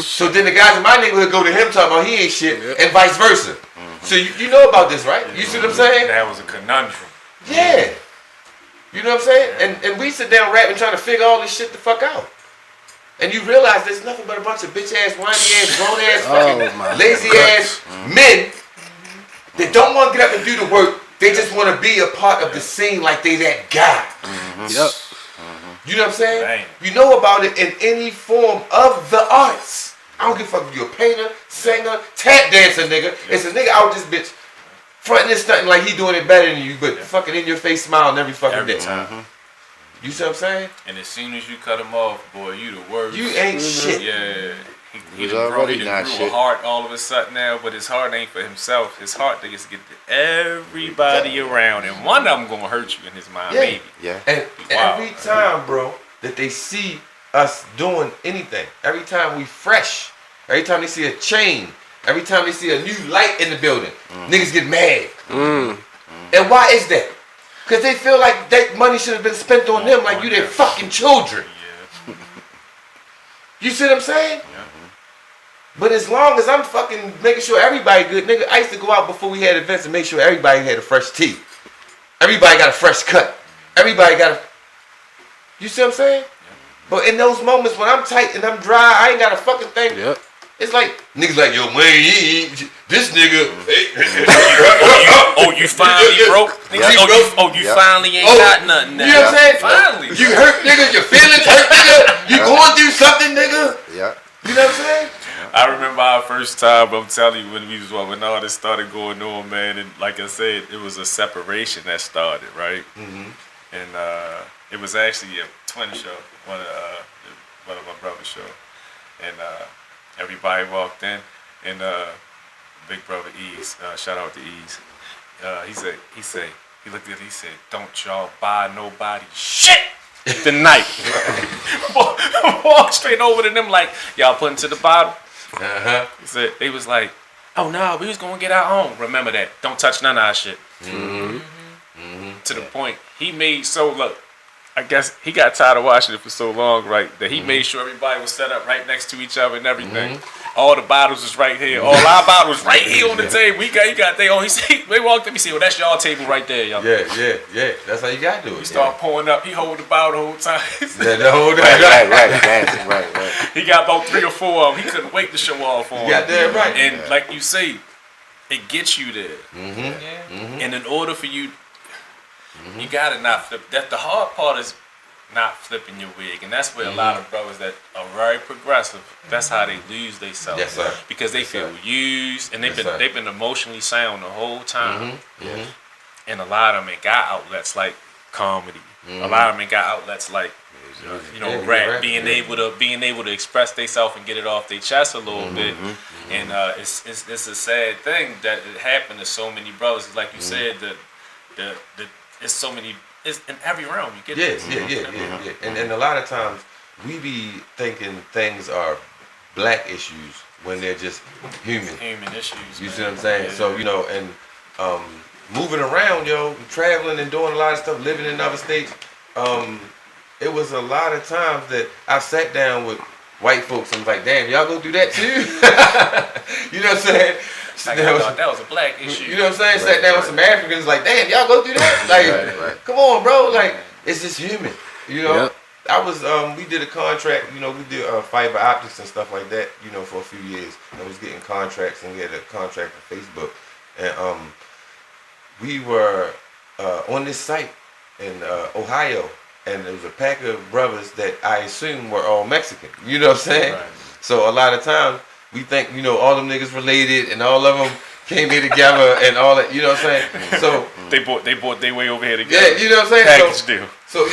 So then the guys in my neighborhood go to him talking about he ain't shit, and vice versa. So you know about this, right? You see what I'm saying? That was a conundrum. Yeah. You know what I'm saying? And we sit down rapping trying to figure all this shit the fuck out. And you realize there's nothing but a bunch of bitch ass, whiny ass, grown ass, fucking lazy ass men that don't want to get up and do the work. They just want to be a part of the scene like they that guy. Yep. You know what I'm saying? Right. You know about it in any form of the arts. I don't give a fuck if you're a painter, singer, tap dancer, nigga. It's a nigga out this bitch fronting and stunting like he doing it better than you, but fucking in your face smiling every fucking day. Time. You see what I'm saying? And as soon as you cut him off, boy, you the worst. You ain't shit. Yeah. He already grew not a shit. heart all of a sudden now, but his heart ain't for himself. His heart they just get to everybody around, and one of them gonna hurt you in his mind, maybe. Yeah. And every time, bro, that they see us doing anything, every time we fresh, every time they see a chain, every time they see a new light in the building, niggas get mad. And why is that? Because they feel like that money should have been spent on them like you their fucking children. Yeah. You see what I'm saying? But as long as I'm fucking making sure everybody good, nigga, I used to go out before we had events and make sure everybody had a fresh tee. Everybody got a fresh cut. Everybody got a... You see what I'm saying? But in those moments when I'm tight and I'm dry, I ain't got a fucking thing. Yep. It's like, niggas like, yo, man, this nigga... Oh, you finally broke? You finally ain't got nothing now. You know what I'm saying? Finally. You hurt, nigga. Your feelings hurt, nigga. You going through something, nigga. Yeah. You know what I'm saying? I remember our first time, I'm telling you, when all this started going on, man, and like I said, it was a separation that started, right? And it was actually a twin show, one of my brother's show, and everybody walked in, and big brother Ease, shout out to Ease, he looked at it, he said, "Don't y'all buy nobody shit tonight." Walk straight over to them like, "Y'all putting to the bottom?" He said, they was like, "Oh no, we was gonna get our own. Remember that. Don't touch none of our shit." To the point he made, so look, I guess he got tired of watching it for so long, right, that he made sure everybody was set up right next to each other and everything. All the bottles was right here. All our bottles right here on the table. You got they on. He said, they walked up. He said, "Well, that's y'all table right there, y'all." Yeah. That's how you got to do it. We start pouring up. He hold the bottle the whole time. The whole Right. He got about 3 or 4 of them. He couldn't wait to show off on. You got that right. And like you say, it gets you there. And in order for you, you gotta not flip. That the hard part is not flipping your wig, and that's where a lot of brothers that are very progressive. That's how they lose themselves. Yes, sir. Because they feel used, and they've been emotionally sound the whole time. And a lot of them ain't got outlets like comedy. A lot of them ain't got outlets like rap, being able to express themselves and get it off their chest a little bit. And it's a sad thing that it happened to so many brothers. Like you said, it's so many. It's in every realm you get this. Yeah. And a lot of times we be thinking things are black issues when they're just human issues. You see what I'm saying? Yeah. So and moving around, traveling and doing a lot of stuff, living in other states. It was a lot of times that I sat down with white folks and was like, "Damn, y'all go do that too?" You know what I'm saying? I thought that was a black issue. You know what I'm saying? Sat down with some Africans like, "Damn, y'all go do that?" Like, come on, bro. Like, it's just human. You know? Yep. I was, we did a contract, we did fiber optics and stuff like that, for a few years. I was getting contracts, and we had a contract on Facebook. And we were on this site in Ohio, and there was a pack of brothers that I assume were all Mexican. You know what I'm saying? Right. So a lot of times we think, you know, all them niggas related and all of them came here together and all that. You know what I'm saying? So they bought their way over here together. Yeah, you know what I'm saying? Package deal. So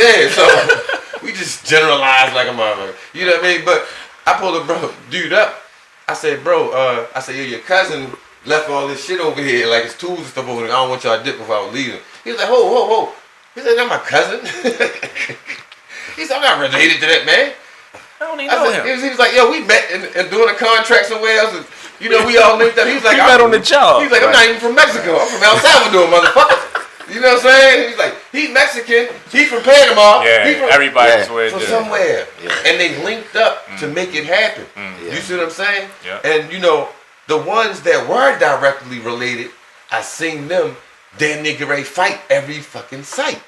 we just generalized like a motherfucker. You know what I mean? But I pulled a dude up. I said, bro, yo, your cousin left all this shit over here, like his tools and stuff over there. I don't want y'all to dip before I was leaving. He was like, whoa. He said, that's my cousin. He said, I'm not related to that man. I don't even know him. He was like, yo, we met and doing a contract somewhere else. And, you know, we all linked up. He was like, we met on the job. He's like, I'm not even from Mexico. I'm from El Salvador, motherfucker. You know what I'm saying? He's like, he's Mexican. He's from Panama. Yeah, everybody's from somewhere. Yeah. And they linked up to make it happen. You see what I'm saying? Yeah. And, you know, the ones that were directly related, I seen them damn near get ready to fight every fucking sight.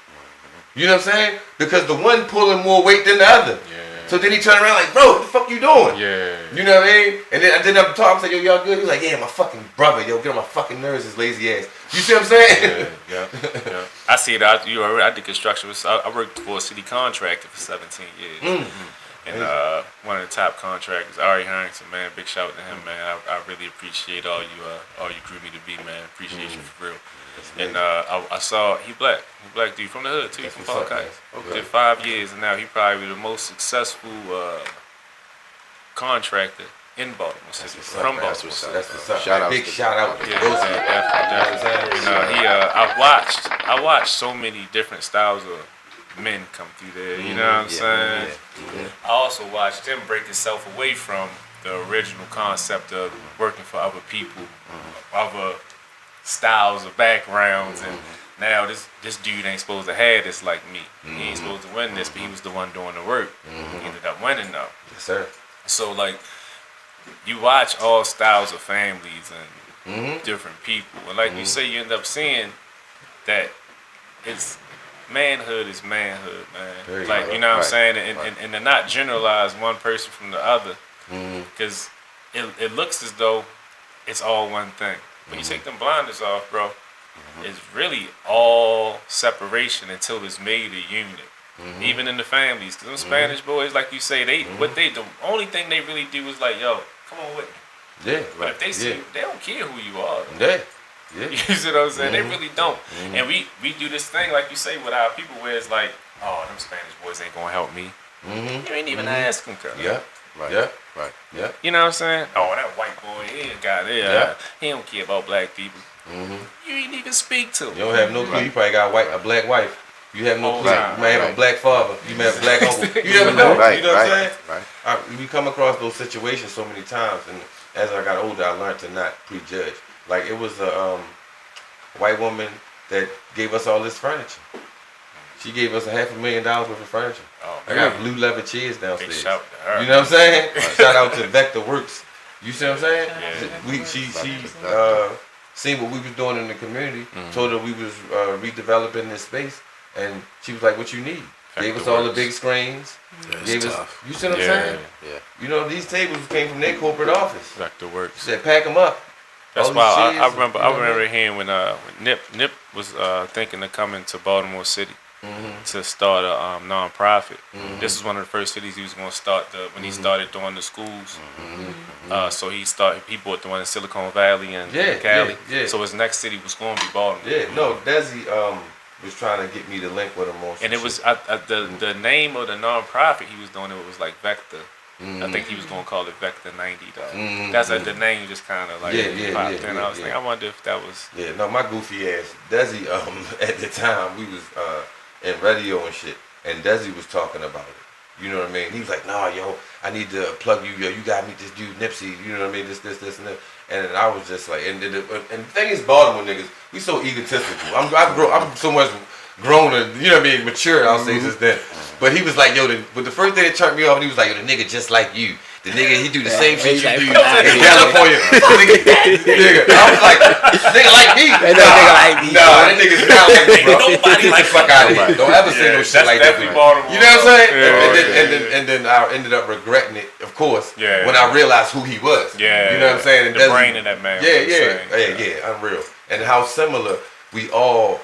You know what I'm saying? Because the one pulling more weight than the other. Yeah. So then he turned around like, bro, what the fuck you doing? Yeah. You know what I mean? And then I did up talk, I said, yo, y'all good? He was like, yeah, my fucking brother, yo, get on my fucking nerves, his lazy ass. You see what I'm saying? Yeah. I see it. I did construction. I worked for a city contractor for 17 years. And one of the top contractors, Ari Harrington, man, big shout out to him, man. I really appreciate all you grew me to be, man. Appreciate you for real. And I saw he black dude from the hood too, from Paul Kites. Okay. Did 5 years, and now he probably the most successful contractor in Baltimore City. From Baltimore City. That's the shout out. Big shout out. And I watched so many different styles of men come through there. You know what I'm saying? I also watched him break himself away from the original concept of working for other people, other styles of backgrounds, and now this dude ain't supposed to have this like me. He ain't supposed to win this, but he was the one doing the work. He ended up winning though. Yes, sir. So like, you watch all styles of families and different people, and like you say, you end up seeing that it's manhood is manhood, man. Like, you know what I'm saying, and to not generalize one person from the other, because it looks as though it's all one thing. When you take them blinders off, bro, it's really all separation until it's made a unit. Even in the families, because them Spanish boys, like you say, the only thing they really do is like, yo, come on with me. Yeah. But if they see you, they don't care who you are. Yeah. You see what I'm saying? They really don't. And we do this thing, like you say, with our people, where it's like, oh, them Spanish boys ain't gonna help me. You ain't even ask them, cuz. Yeah. Right. Yeah. Right. Yeah. You know what I'm saying? Oh, that white boy here, guy there, he don't care about black people. You ain't even speak to him. You don't have no clue. You probably got a black wife. You have no clue. You may have a black father. You may have a black uncle. You never know. You know what I'm saying? Right. We come across those situations so many times, and as I got older, I learned to not prejudge. Like, it was a white woman that gave us all this furniture. She gave us $500,000 worth of furniture. Oh, I got blue leather chairs downstairs. Big shout to her. You know what I'm saying? Shout out to Vector Works. You see what I'm saying? Yeah. She seen what we was doing in the community, told her we was redeveloping this space, and she was like, what you need? Gave us all the big screens. Gave us, you see what I'm saying? Yeah. You know, these tables came from their corporate office. Vector Works. She said, pack them up. That's why I remember hearing when Nip was thinking of coming to Baltimore City to start a non-profit. This is one of the first cities he was going to start when he started doing the schools. So he bought the one in Silicon Valley and Cali. So his next city was going to be Baltimore. Yeah, no, Desi was trying to get me to link with him on some and it was the name of the non-profit he was doing, it was like Vector. I think he was gonna call it Vector 90 though. That's the name just kind of like popped in. I was thinking, I wonder if that was. Yeah, no, my goofy ass Desi. At the time we was in radio and shit, and Desi was talking about it. You know what I mean? He was like, nah, yo, I need to plug you. Yo, you gotta meet this dude Nipsey. You know what I mean? This, and that. And I was just like, and the thing is, Baltimore niggas, we so egotistical. I'm so much grown and, you know what I mean, mature, I'll say this then. But he was like, yo, but the first thing that turned me off, and he was like, yo, the nigga just like you. The nigga, he do the same shit you do in California. Nigga, I was like, nigga like me. Nah, that nigga's not like me, bro. Nobody like fuck out of here. Don't ever say no shit like that. You know what I'm saying? And then I ended up regretting it, of course, when I realized who he was. You know what I'm saying? The brain of that man. Yeah, unreal. And how similar we all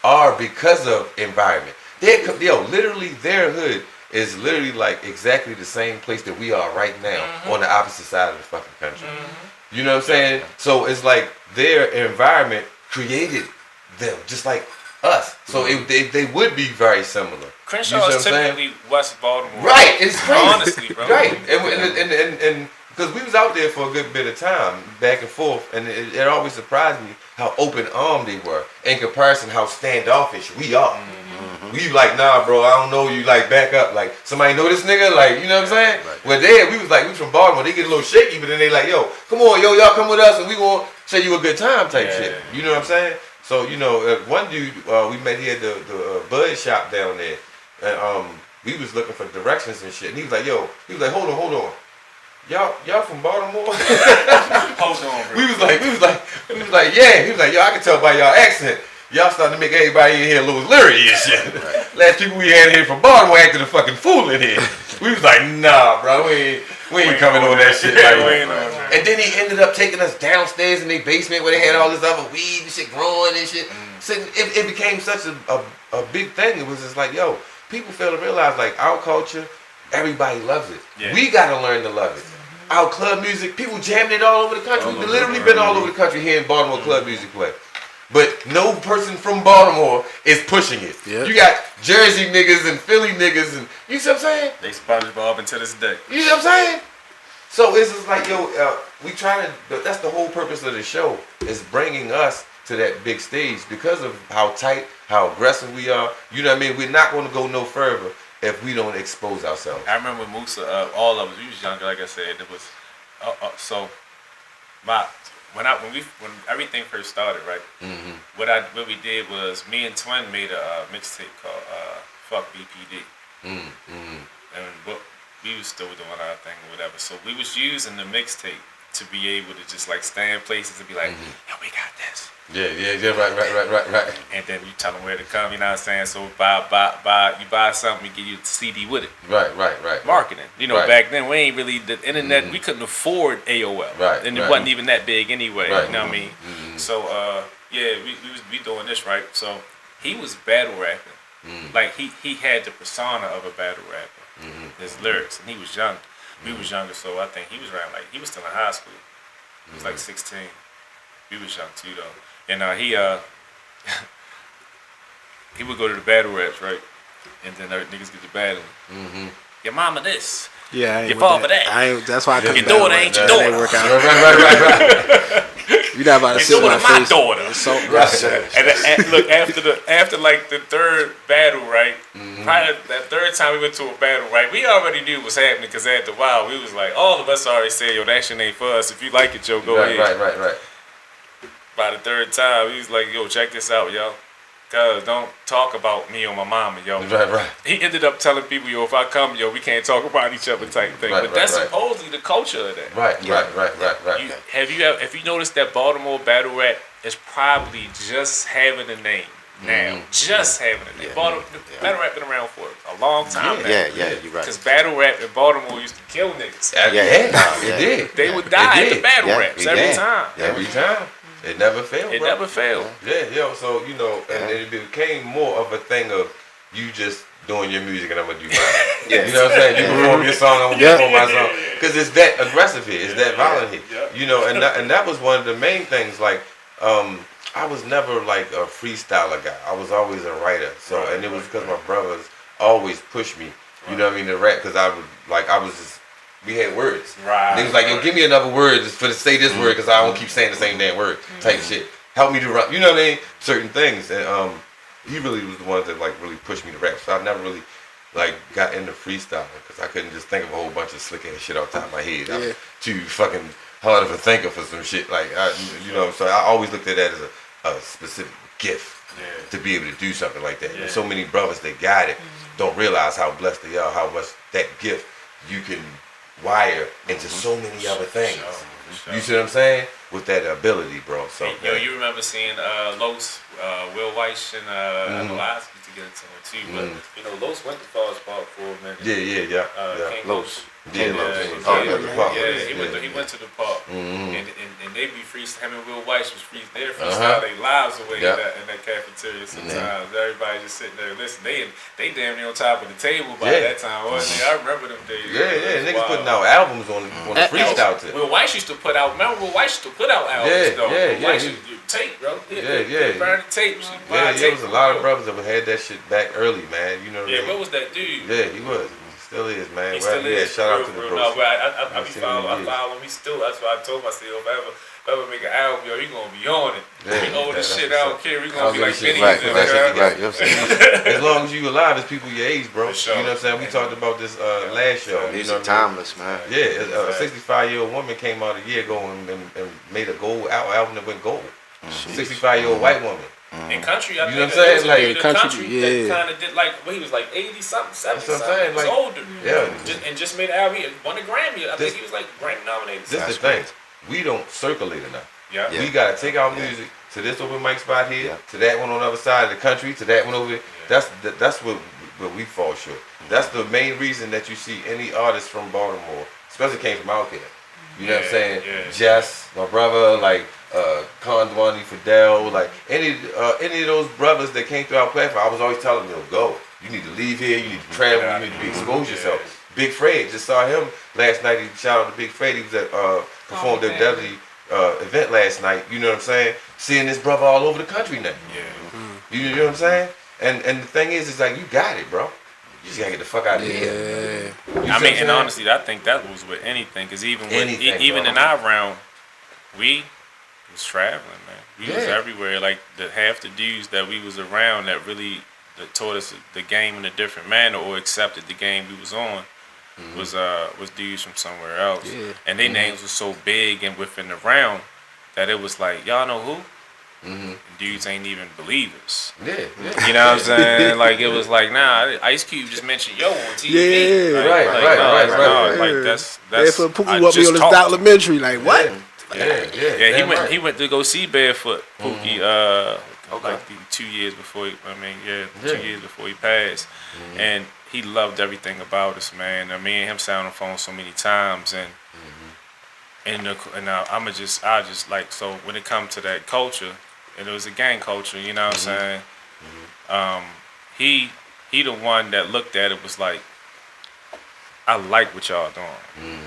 are because of environment. Literally their hood is literally like exactly the same place that we are right now on the opposite side of the fucking country. You know what I'm saying? So it's like their environment created them, just like us. So they would be very similar. Crenshaw is typically West Baltimore. Right, it's crazy. Honestly, bro. Right, and because we was out there for a good bit of time, back and forth, and it always surprised me how open-armed they were in comparison how standoffish we are. We like, nah, bro, I don't know you, like, back up. Like, somebody know this nigga? Like, you know what I'm saying? Right. Well, we from Baltimore. They get a little shaky, but then they like, yo, come on, yo, y'all come with us, and we gonna show you a good time type shit. You know what I'm saying? So, you know, one dude we met here at the bud shop down there, and we was looking for directions and shit. And he was like, hold on. Y'all from Baltimore? Hold on, bro. We was like, yeah. He was like, yo, I can tell by y'all accent. Y'all starting to make everybody in here a little leery and shit. Last people we had here from Baltimore acted a fucking fool in here. We was like, nah, bro, we ain't coming on that shit. And then he ended up taking us downstairs in their basement where they had all this other weed and shit growing and shit. So it became such a big thing. It was just like, yo, people fail to realize like our culture, everybody loves it. Yeah. We gotta learn to love it. Our club music, people jamming it all over the country. We've literally been all over the country hearing Baltimore club music play. But no person from Baltimore is pushing it. Yep. You got Jersey niggas and Philly niggas, and you see what I'm saying? They SpongeBob until this day. You see what I'm saying? So it's just like, yo, we trying to. That's the whole purpose of the show, is bringing us to that big stage because of how tight, how aggressive we are. You know what I mean? We're not going to go no further if we don't expose ourselves. I remember Musa, all of us. We was younger, like I said. It was so when everything first started, right? What we did was me and Twin made a mixtape called "Fuck BPD," and we was still doing our thing or whatever. So we was using the mixtape to be able to just like stand places and be like, yo, we got this. Yeah, right. And then you tell them where to come, you know what I'm saying? So you buy something, we give you the CD with it. Right. Marketing. You know, back then we ain't really, the internet, we couldn't afford AOL. Right. And it wasn't even that big anyway, you know what I mean? So, we doing this, right? So he was battle rapping. Like he had the persona of a battle rapper. His lyrics, and he was young. We was younger, so I think he was around, like, he was still in high school. He was like 16. We was young too, though. And he would go to the battle raps, right? And then niggas get to battling. Your mama this. Yeah, your father that. That's why I couldn't. Your daughter ain't your daughter. Work out. Right. You not about to sit my face. daughter. So, and look, after like the third battle, right? Probably that third time we went to a battle, right? We already knew what was happening because after a while we was like, all of us already said, yo, that shit ain't for us. If you like it, yo, go ahead. Right. By the third time, he was like, yo, check this out, yo. Cuz don't talk about me or my mama, yo. Right. He ended up telling people, yo, if I come, yo, we can't talk about each other type thing. But that's supposedly the culture of that. Right. Have you noticed that Baltimore battle rap is probably just having a name now? Just having a name. Battle rap been around for a long time now. Yeah, you're right. Because battle rap in Baltimore used to kill niggas. It did. They would die at the battle raps every time. Every time. It never failed, bro. Never failed. Yeah, yo, so, you know, and it became more of a thing of you just doing your music and I'm going to do mine. You know what I'm saying? You perform your song, I'm going to perform my song. Because it's that aggressive here. It's that violent here. You know, and that was one of the main things. Like, I was never like a freestyler guy. I was always a writer. So, and it was because my brothers always pushed me, you know what I mean, to rap. Because we had words. Right. They was like, yo, give me another word just for to say this word because I don't keep saying the same damn word type shit. Help me to rap. You know what I mean? Certain things. And he really was the one that like really pushed me to rap. So I never really like got into freestyling because I couldn't just think of a whole bunch of slick ass shit off the top of my head. I was too fucking hard of a thinker for some shit. Like, so I always looked at that as a specific gift to be able to do something like that. And so many brothers that got it don't realize how blessed they are, how much that gift you can wire into so many other things. You see what I'm saying? With that ability, bro. So you remember seeing Los, Will Weiss, and I know I used to get into him too, but you know Los went to Falls Park for a minute. Yeah. King Los. He went to the park. And they be him and Will Weiss was they freestyle their lives away in that cafeteria sometimes. Everybody just sitting there listening. They damn near on top of the table by that time, wasn't they? I remember them days. Yeah, niggas putting out albums on the freestyle tip. Will Weiss used to put out, remember Will Weiss used to put out albums though? Weiss used to tape, bro. Burn the tapes. There was a lot of brothers that had that shit back early, man. You know what I mean? What was that dude? Yeah, he was. Still is, man. He still is. Shout out to the bros. No, but I follow him. He still. That's why I told myself, if I ever make an album, yo, he gonna be on it. We owe this shit. I don't care. We gonna be like Benny. Right. As long as you alive, it's people your age, bro. Sure. You know what I'm saying? We talked about this last show. Music timeless, man. Yeah, a 65-year-old woman came out a year ago and made a gold album that went gold. 65-year-old white woman. In country, I you know think what I'm saying? Like country, that kind of did like he was like 80-something, 70-something. That's what I'm saying. He was like, older. Yeah. Just made an album. He won a Grammy. I think he was like Grammy nominated. This is the thing. We don't circulate enough. Yeah. We gotta take our music to this open mic spot here, to that one on the other side of the country, to that one over here. That's what we fall short. That's the main reason that you see any artist from Baltimore, especially came from out here. You know what I'm saying? Jess, my brother, like Condwani, Fidel, like any of those brothers that came through our platform, I was always telling them, go. You need to leave here, you need to travel, you need to expose yourself. Big Fred, just saw him last night. Shout out to Big Fred. He was at performed at Dudley event last night. You know what I'm saying? Seeing this brother all over the country now. You know what I'm saying? And the thing is like you got it, bro. You just gotta get the fuck out of here. I mean, and honestly, I think that was with anything, because even in our round, we was traveling, man. We was everywhere. Like half the dudes that we was around that really taught us the game in a different manner or accepted the game we was on was dudes from somewhere else, and their names were so big and within the round that it was like, y'all know who? Dudes ain't even believers. You know what I'm saying? Like it was like, nah, Ice Cube just mentioned yo on TV. Right. Like that's Barefoot Pookie want me on this documentary. Like what? Yeah. He went to go see Barefoot Pookie. Like 2 years before. 2 years before he passed, and he loved everything about us, man. I mean, him sound on the phone so many times, and I just like, so when it comes to that culture, and it was a gang culture, you know what I'm saying? He the one that looked at it was like, I like what y'all doing.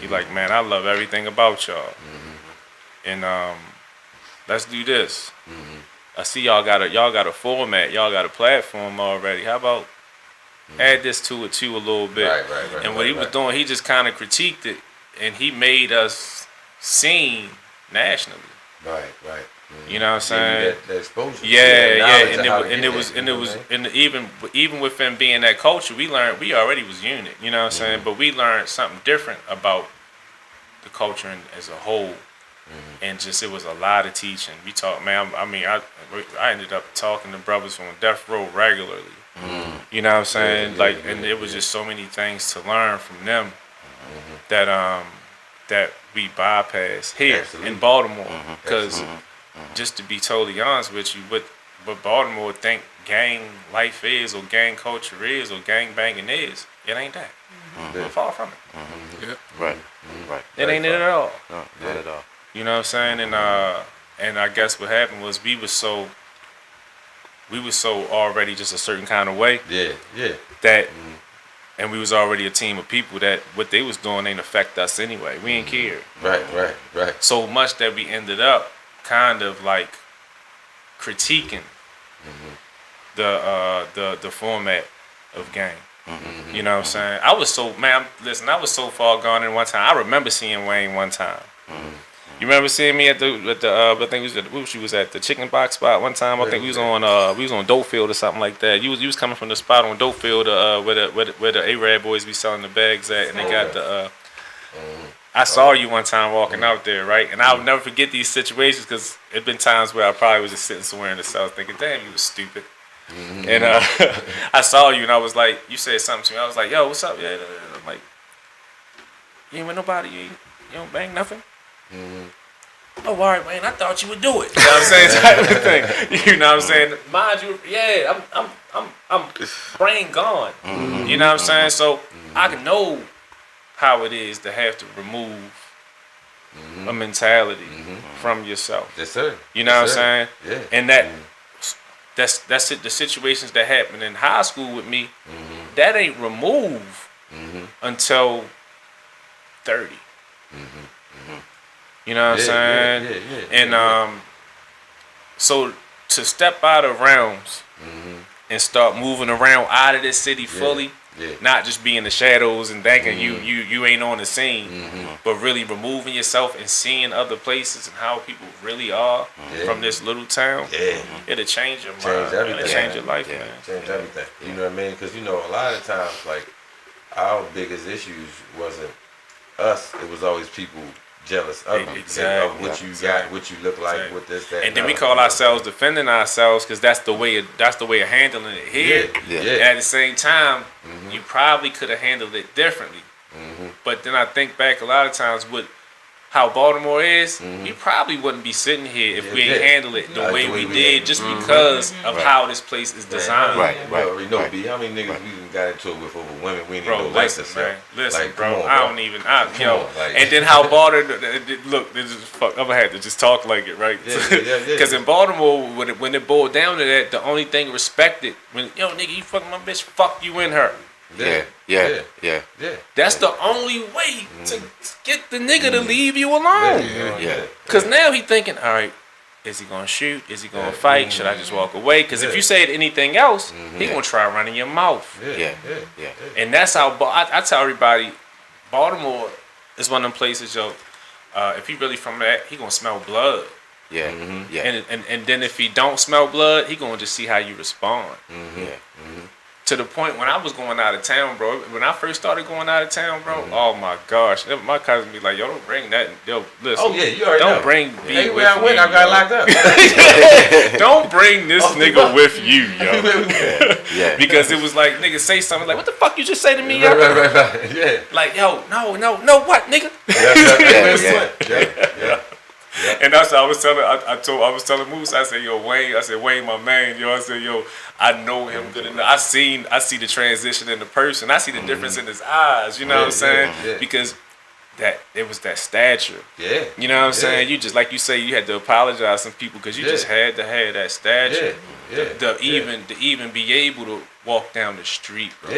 He like, man, I love everything about y'all, and let's do this. I see y'all got a format, y'all got a platform already. How about add this to it too a little bit? Right. And what he was doing, he just kind of critiqued it, and he made us seen nationally. Right. You know what I'm saying? That exposure. And even within being that culture, we already was unit. You know what I'm saying? But we learned something different about the culture as a whole. And just, it was a lot of teaching. We talked, man. I ended up talking to brothers from Death Row regularly. You know what I'm saying? And it was just so many things to learn from them that we bypass here in Baltimore. Because just to be totally honest with you, what Baltimore think gang life is, or gang culture is, or gang banging is, it ain't that. We're far from it. Right. It ain't it at all. No, not at all. You know what I'm saying? And I guess what happened was we were so already just a certain kind of way. That and we was already a team of people that what they was doing ain't affect us anyway. We ain't care. Right. So much that we ended up kind of like critiquing the format of gang. You know what I'm saying? I was so far gone in one time. I remember seeing Wayne one time. You remember seeing me at the I think she was at the chicken box spot one time. I think we was on Dopefield or something like that. You was coming from the spot on Dopefield where the Arab boys be selling the bags at, and they got the. I saw you one time walking out there, right? And I'll never forget these situations because it been times where I probably was just sitting somewhere in the cell thinking, "Damn, you was stupid." And I saw you and I was like, you said something to me. I was like, "Yo, what's up?" Yeah, I'm like, "You ain't with nobody. You don't bang nothing." Oh, all right, man. I thought you would do it. You know what I'm saying? Type of thing. You know what I'm saying? Mind you, yeah, I'm brain gone. You know what I'm saying? So I can know how it is to have to remove a mentality from yourself. Yes, sir. You know what I'm saying? Yeah. And that's it. The situations that happen in high school with me, that ain't removed until 30. You know what I'm saying? And so to step out of realms and start moving around out of this city fully, not just be in the shadows and thinking you ain't on the scene, but really removing yourself and seeing other places and how people really are from this little town, it'll change your mind. It'll change your life, man. Change everything. You know what I mean? Because, you know, a lot of times, like, our biggest issues wasn't us. It was always people jealous of you, of what you got, what you look like, what this, that. And then we call ourselves defending ourselves because that's the way of handling it here. And at the same time, you probably could have handled it differently. But then I think back a lot of times with how Baltimore is, we probably wouldn't be sitting here if we ain't handled it the way we did, just because of how this place is designed. You already know, B. How many niggas we even got into it with over women? We ain't Bro, even like listen, this, man. Listen, like, bro. on, I don't even. And then how Baltimore. Look, this is fuck. I'm gonna have to just talk like it, right? Because in Baltimore, when it boiled down to that, the only thing respected when nigga, you fucking my bitch, fuck you in her. That's the only way to get the nigga to leave you alone. Because now he thinking, all right, is he gonna shoot? Is he gonna fight? Should I just walk away? Because if you say anything else, he gonna try running your mouth. And that's how I tell everybody, Baltimore is one of them places, if he really from that, he gonna smell blood. And then if he don't smell blood, he gonna just see how you respond. To the point when I was going out of town, bro. When I first started going out of town, bro. Oh my gosh, my cousin be like, "Yo, don't bring that. Yo, listen. Oh yeah, you already don't know. bring B Everywhere with I went, you, I got locked up. Don't bring this nigga with you, yo. Because it was like, nigga, say something like, "What the fuck you just say to me, yo?" Right. Yeah. Like, yo, no, what, nigga? And that's what I was telling. I was telling Moose. I said, "Yo, Wayne." I said, "Wayne, my man." Yo, I said, "Yo, I know him good enough. I see the transition in the person. I see the difference in his eyes. You know what I'm saying? Because that it was that stature. You know what I'm saying? You just like you say, you had to apologize to some people because you just had to have that stature to even be able to walk down the street, bro.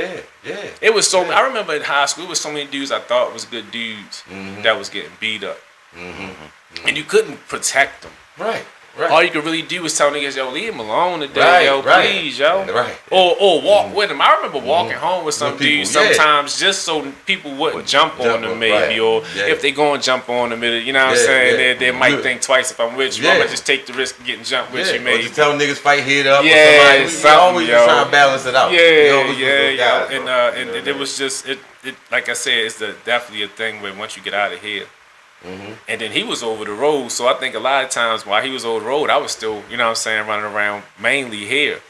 It was so. I remember in high school, it was so many dudes I thought was good dudes that was getting beat up. And you couldn't protect them. Right. All you could really do was tell niggas, yo, leave him alone today, please, yo. Or walk with him. I remember walking home with some dudes sometimes just so people wouldn't jump on them maybe. Or if they go and jump on them, you know what I'm saying? They might think twice if I'm with you. I'm going to just take the risk of getting jumped with you, maybe. Or just tell niggas fight head up or somebody. We always just trying to balance it out. And it was just, it like I said, it's definitely a thing where once you get out of here, and then he was over the road, so I think a lot of times while he was over the road, I was still, you know what I'm saying, running around mainly here.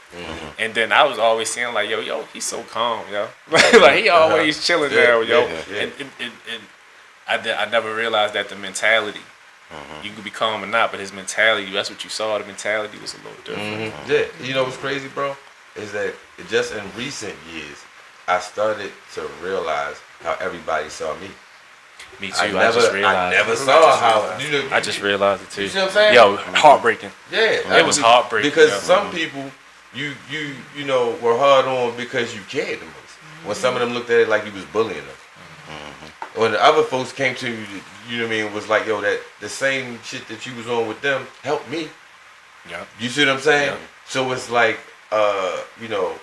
And then I was always saying like, yo, he's so calm, yo. Like he always chilling there, yo. And I never realized that the mentality, you could be calm or not, but his mentality, that's what you saw, the mentality was a little different. You know what's crazy, bro? Is that just in recent years, I started to realize how everybody saw me. Me too. I just realized. I never saw how. I just realized it too. You see what I'm saying? Yo, heartbreaking. It was heartbreaking. Because some people, you know, were hard on because you cared the most. When some of them looked at it like you was bullying them. When the other folks came to you, you know what I mean, was like, yo, that the same shit that you was on with them helped me. You see what I'm saying? So it's like, you know,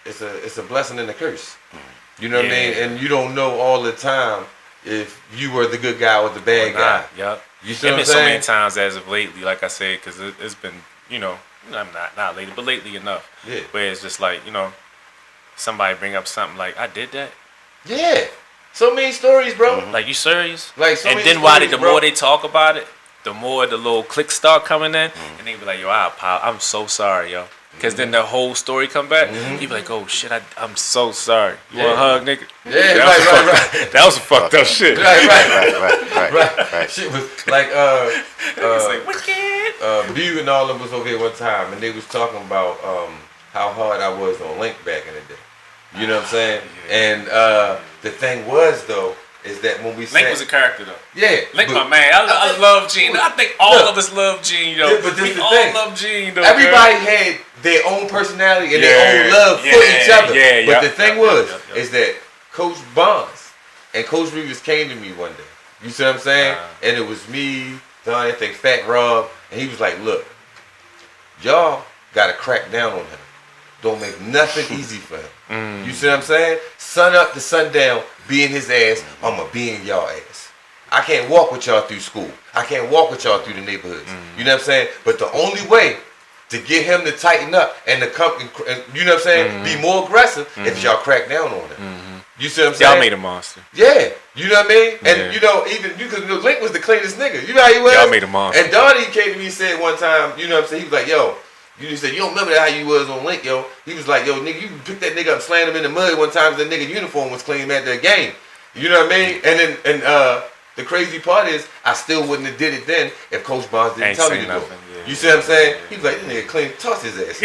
it's a blessing and a curse. You know what I mean? And you don't know all the time if you were the good guy or the bad guy. You see what I'm saying? So many times as of lately, like I said, because it's been, you know, I'm not lately, but lately enough. Where it's just like, you know, somebody bring up something like, I did that. So many stories, bro. Like, you serious? Like, so and many then stories, the more they talk about it, the more the little clicks start coming in, and they be like, yo, I'm so sorry, yo. Because then the whole story come back, he be like, oh shit, I'm so sorry. You want a hug, nigga? Right. That was some fucked up shit. Right. Shit was like, It's like, wicked. Bew and all of them was okay one time, and they was talking about how hard I was on Link back in the day. You know what I'm saying? And the thing was, though, is that when we Link was a character though. yeah, Link, but my man. I love Gene. I think all of us love Gene, though. But this We is the all thing. love Gene, though. Everybody had their own personality and their own love for each other. But the thing is that Coach Bonds and Coach Rivers came to me one day. You see what I'm saying? And it was me, Don, I think Fat Rob, and he was like, look, y'all got to crack down on him. Don't make nothing easy for him. You see what I'm saying? Sun up to sundown, be in his ass, I'ma be in y'all ass. I can't walk with y'all through school. I can't walk with y'all through the neighborhoods. You know what I'm saying? But the only way to get him to tighten up and to come, and, you know what I'm saying, be more aggressive if y'all crack down on him. You see what I'm saying? Y'all made a monster. Yeah, you know what I mean? And you know, even you could Link was the cleanest nigga. You know how he was? Y'all made a monster. And Donnie came to me and said one time, you know what I'm saying? He was like, yo, you said, you don't remember how you was on Link, yo. He was like, yo, nigga, you picked that nigga up and slammed him in the mud one time because that nigga uniform was clean at the game. You know what I mean? And then the crazy part is, I still wouldn't have did it then if Coach Bonds didn't tell me to do it. You see what I'm saying? He was like, this nigga clean, toss his ass.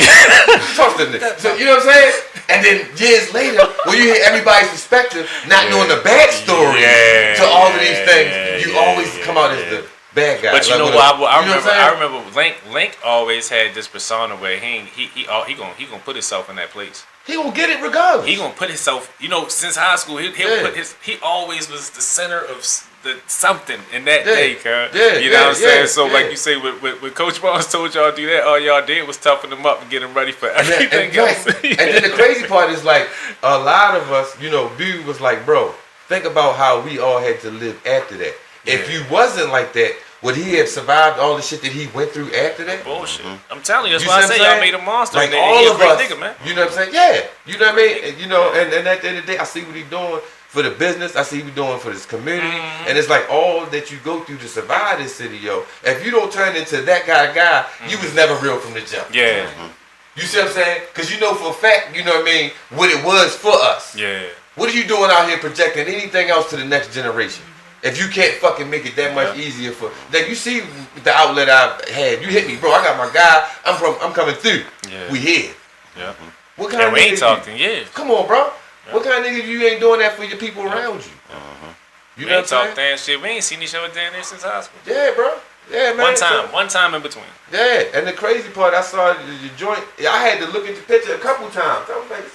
Toss the nigga. So, you know what I'm saying? And then years later, when you hear everybody's perspective, not knowing the backstory to all of these things, you always come out as the bad guy. But you like, know what? I remember remember Link always had this persona where he gonna put himself in that place. He gonna get it regardless. He gonna put himself. You know, since high school, he always was the center of the something in that day, cuz. You know what I'm saying? So like you say, when Coach Barnes told y'all to do that, all y'all did was toughen him up and get him ready for everything else. And then the crazy part is like a lot of us, you know, dude was like, bro, think about how we all had to live after that. If you wasn't like that, would he have survived all the shit that he went through after that? Bullshit. I'm telling you, that's why I say y'all made a monster. Like and all he of a great us, nigga, man. you know what I'm saying? Yeah, you know what I mean. And, you know, and at the end of the day, I see what he's doing for the business. I see what he's doing for this community, and it's like all that you go through to survive this city, yo. If you don't turn into that kind of guy, you was never real from the jump. Yeah. You see what I'm saying? Because you know for a fact, you know what I mean, what it was for us. Yeah. What are you doing out here projecting anything else to the next generation? If you can't fucking make it that much easier for, like you see the outlet I've had, you hit me, bro. I got my guy. I'm coming through. Yeah. We here. Yeah. What kind of we ain't nigga talking. Yeah. Come on, bro. Yeah. What kind of nigga you ain't doing that for your people around you? You know what I'm saying? Damn shit. We ain't seen each other down there since high school. Yeah, bro. Yeah, man. One time in between. Yeah, and the crazy part, I saw the joint. I had to look at the picture a couple times. I was like,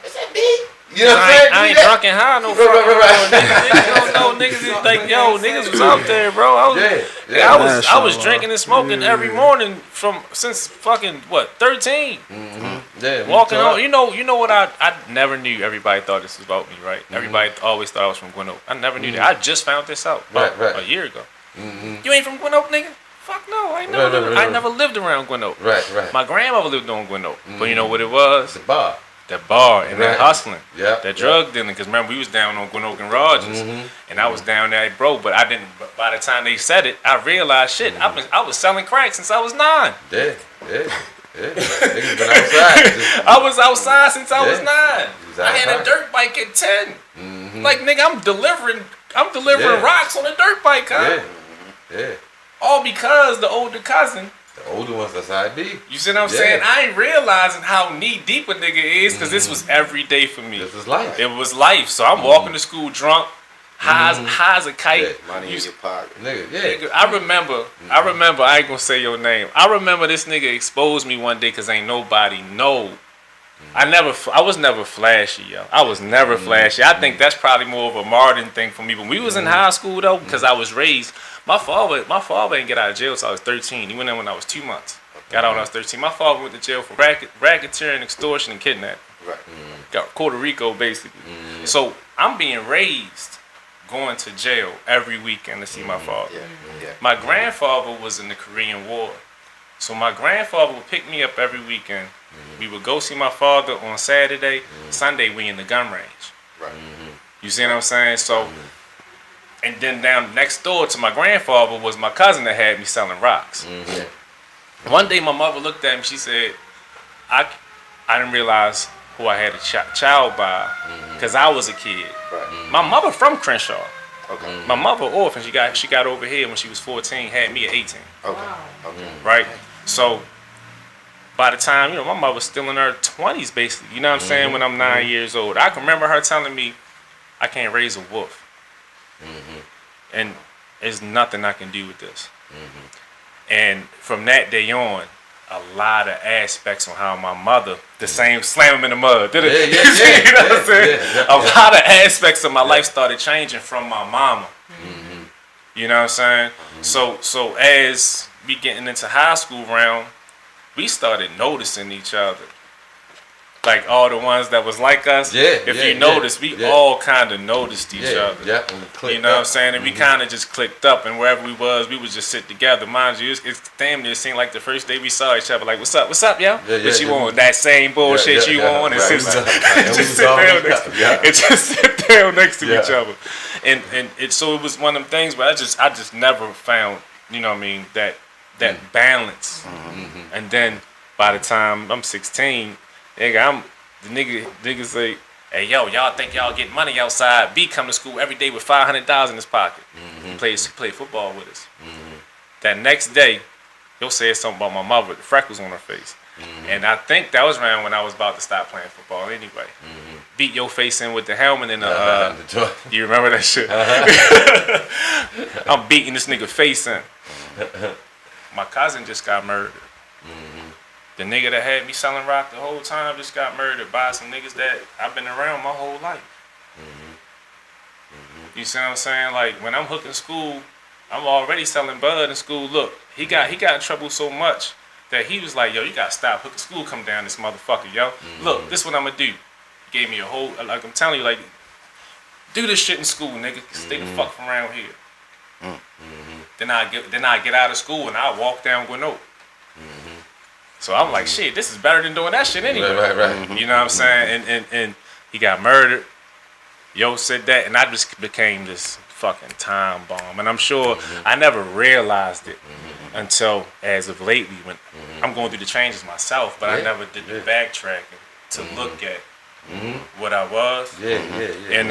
is that big? You know what I'm saying? I ain't drunk and high no right. Niggas don't know. Niggas is like, yo, niggas was out there, bro. I was drinking and smoking every morning since fucking 13. Yeah, walking on. You know what? I never knew. Everybody thought this was about me, right? Everybody always thought I was from Gwinnett. I never knew that. I just found this out a year ago. You ain't from Gwinnett, nigga? Fuck no, I never lived around Gwinnett. Right. My grandmother lived on Gwinnett, but you know what it was? The bar. That bar and that hustling, that drug dealing. Because remember, we was down on Gwinnett and Rogers, and I was down there, bro. But I didn't. By the time they said it, I realized shit. I was selling crack since I was 9. Yeah. Niggas been outside. I was outside since I was 9. I had a dirt bike at 10. Like nigga, I'm delivering rocks on a dirt bike, huh? Yeah. All because the older cousin. The older ones, that's how it be. You see what I'm saying? I ain't realizing how knee deep a nigga is because this was every day for me. This was life. It was life. So I'm walking to school drunk, high as a kite. Yeah. Money in your pocket. Nigga, I remember, I ain't gonna say your name. I remember this nigga exposed me one day because ain't nobody know. I was never flashy, yo. I was never flashy. I think that's probably more of a modern thing for me. When we was in high school though, because I was raised, my father didn't get out of jail until I was 13. He went in when I was 2 months. Got out when I was 13. My father went to jail for racketeering, extortion, and kidnapping. Right. Got Puerto Rico basically. So I'm being raised going to jail every weekend to see my father. Yeah. My grandfather was in the Korean War. So my grandfather would pick me up every weekend. We would go see my father on Saturday. Sunday we in the gun range. Right. You see what I'm saying? So, and then down next door to my grandfather was my cousin that had me selling rocks. One day my mother looked at me. She said, I didn't realize who I had a child by because I was a kid. Right. My mother from Crenshaw. Okay. My mother orphan. She got over here when she was 14. Had me at 18. Okay. Right. So by the time, my mother was still in her 20s basically. You know what I'm saying? When I'm 9 years old, I can remember her telling me, I can't raise a wolf. And there's nothing I can do with this. And from that day on, a lot of aspects on how my mother, the same slam him in the mud, did it? You know what I'm saying? A lot of aspects of my life started changing from my mama. You know what I'm saying? So as we getting into high school realm, we started noticing each other. Like all the ones that was like us, if you notice, we all kind of noticed each other. You know what I'm saying? And we kind of just clicked up, and wherever we would just sit together. Mind you, it's damn near seemed like the first day we saw each other, like, what's up, yo? What you want? That same bullshit you want? And just sit down next to each other. And so it was one of them things where I just never found, you know what I mean, that balance. And then by the time I'm 16, the nigga say, hey, yo, y'all think y'all get money outside. B come to school every day with $500 in his pocket. He play football with us. That next day, he'll say something about my mother with the freckles on her face. And I think that was around when I was about to stop playing football anyway. Beat your face in with the helmet and you remember that shit? I'm beating this nigga face in. My cousin just got murdered. The nigga that had me selling rock the whole time just got murdered by some niggas that I've been around my whole life. You see what I'm saying? Like when I'm hooking school, I'm already selling bud in school. Look, he got in trouble so much that he was like, yo, you gotta stop hooking school, come down this motherfucker, yo. Look, this is what I'm gonna do. He gave me a whole, like I'm telling you, like, do this shit in school, nigga. Stay the fuck from around here. Then I get out of school and I walk down Gwinnett. So I'm like, shit, this is better than doing that shit anyway. Right. You know what I'm saying? And he got murdered. Yo said that, and I just became this fucking time bomb. And I'm sure I never realized it until as of lately when I'm going through the changes myself, but I never did the backtracking to look at what I was. And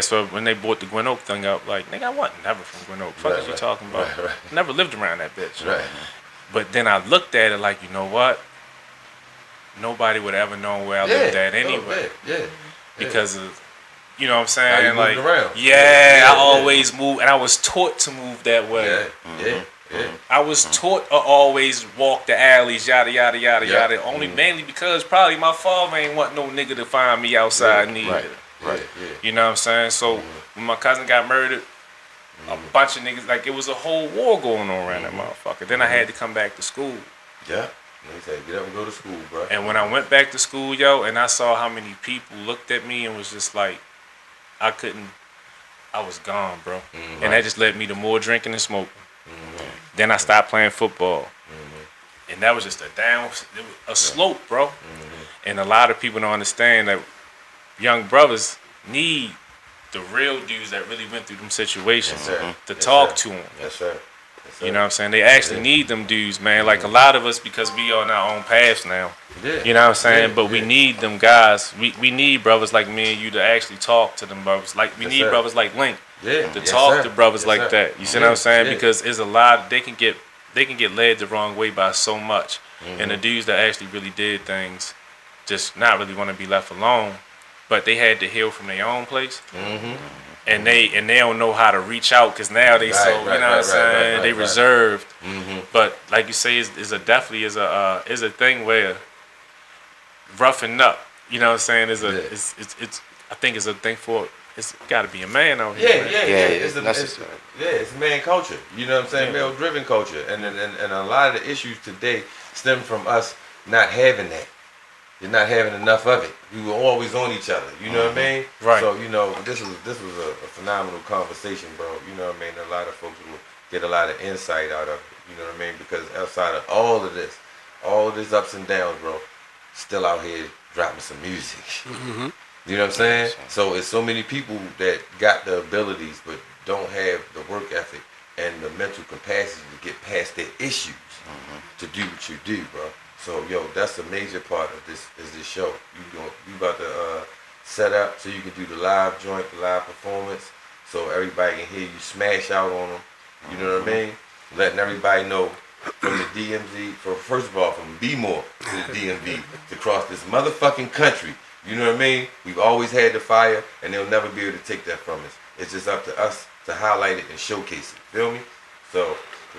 so when they brought the Gwinnett thing up, like, nigga, I wasn't never from Gwinnett. Fuck is you talking about? Never lived around that bitch. But then I looked at it like, you know what? Nobody would ever know where I lived at anyway. Because of, you know what I'm saying? Like, I always moved, and I was taught to move that way. I was taught to always walk the alleys, yada, yada, yada, yada. Only mainly because probably my father ain't want no nigga to find me outside neither. You know what I'm saying? So when my cousin got murdered, a bunch of niggas, like, it was a whole war going on around that motherfucker. Then I had to come back to school. They said, get up and go to school, bro. And when I went back to school, yo, and I saw how many people looked at me and was just like, I was gone, bro. And that just led me to more drinking and smoking. Then I stopped playing football. And that was just a slope, bro. And a lot of people don't understand that young brothers need the real dudes that really went through them situations to talk to them. You know what I'm saying? They actually need them dudes, man. Like a lot of us, because we on our own paths now. You know what I'm saying? But we need them guys. We need brothers like me and you to actually talk to them brothers. Like we need brothers like Link to talk to brothers like that. You see what I'm saying? Because it's a lot. They can get led the wrong way by so much. And the dudes that actually really did things just not really want to be left alone. But they had to heal from their own place, and they don't know how to reach out because now they you know what I'm saying, they reserved. But like you say, is a thing where roughing up, you know what I'm saying, I think it's a thing for it's got to be a man out here. It's man culture. You know what I'm saying, male driven culture, and a lot of the issues today stem from us not having that. You're not having enough of it. We were always on each other. You know what I mean? Right. So, you know, this was a phenomenal conversation, bro. You know what I mean? A lot of folks will get a lot of insight out of it. You know what I mean? Because outside of all of this ups and downs, bro, still out here dropping some music. You know what I'm saying? So it's so many people that got the abilities but don't have the work ethic and the mental capacity to get past their issues to do what you do, bro. So, yo, that's a major part of this show. You about to set up so you can do the live joint, the live performance, so everybody can hear you smash out on them. You know what I mean? Letting everybody know from the DMV, first of all, from B-More to the DMV, to cross this motherfucking country, You know what I mean? We've always had the fire, and they'll never be able to take that from us. It's just up to us to highlight it and showcase it. Feel me? So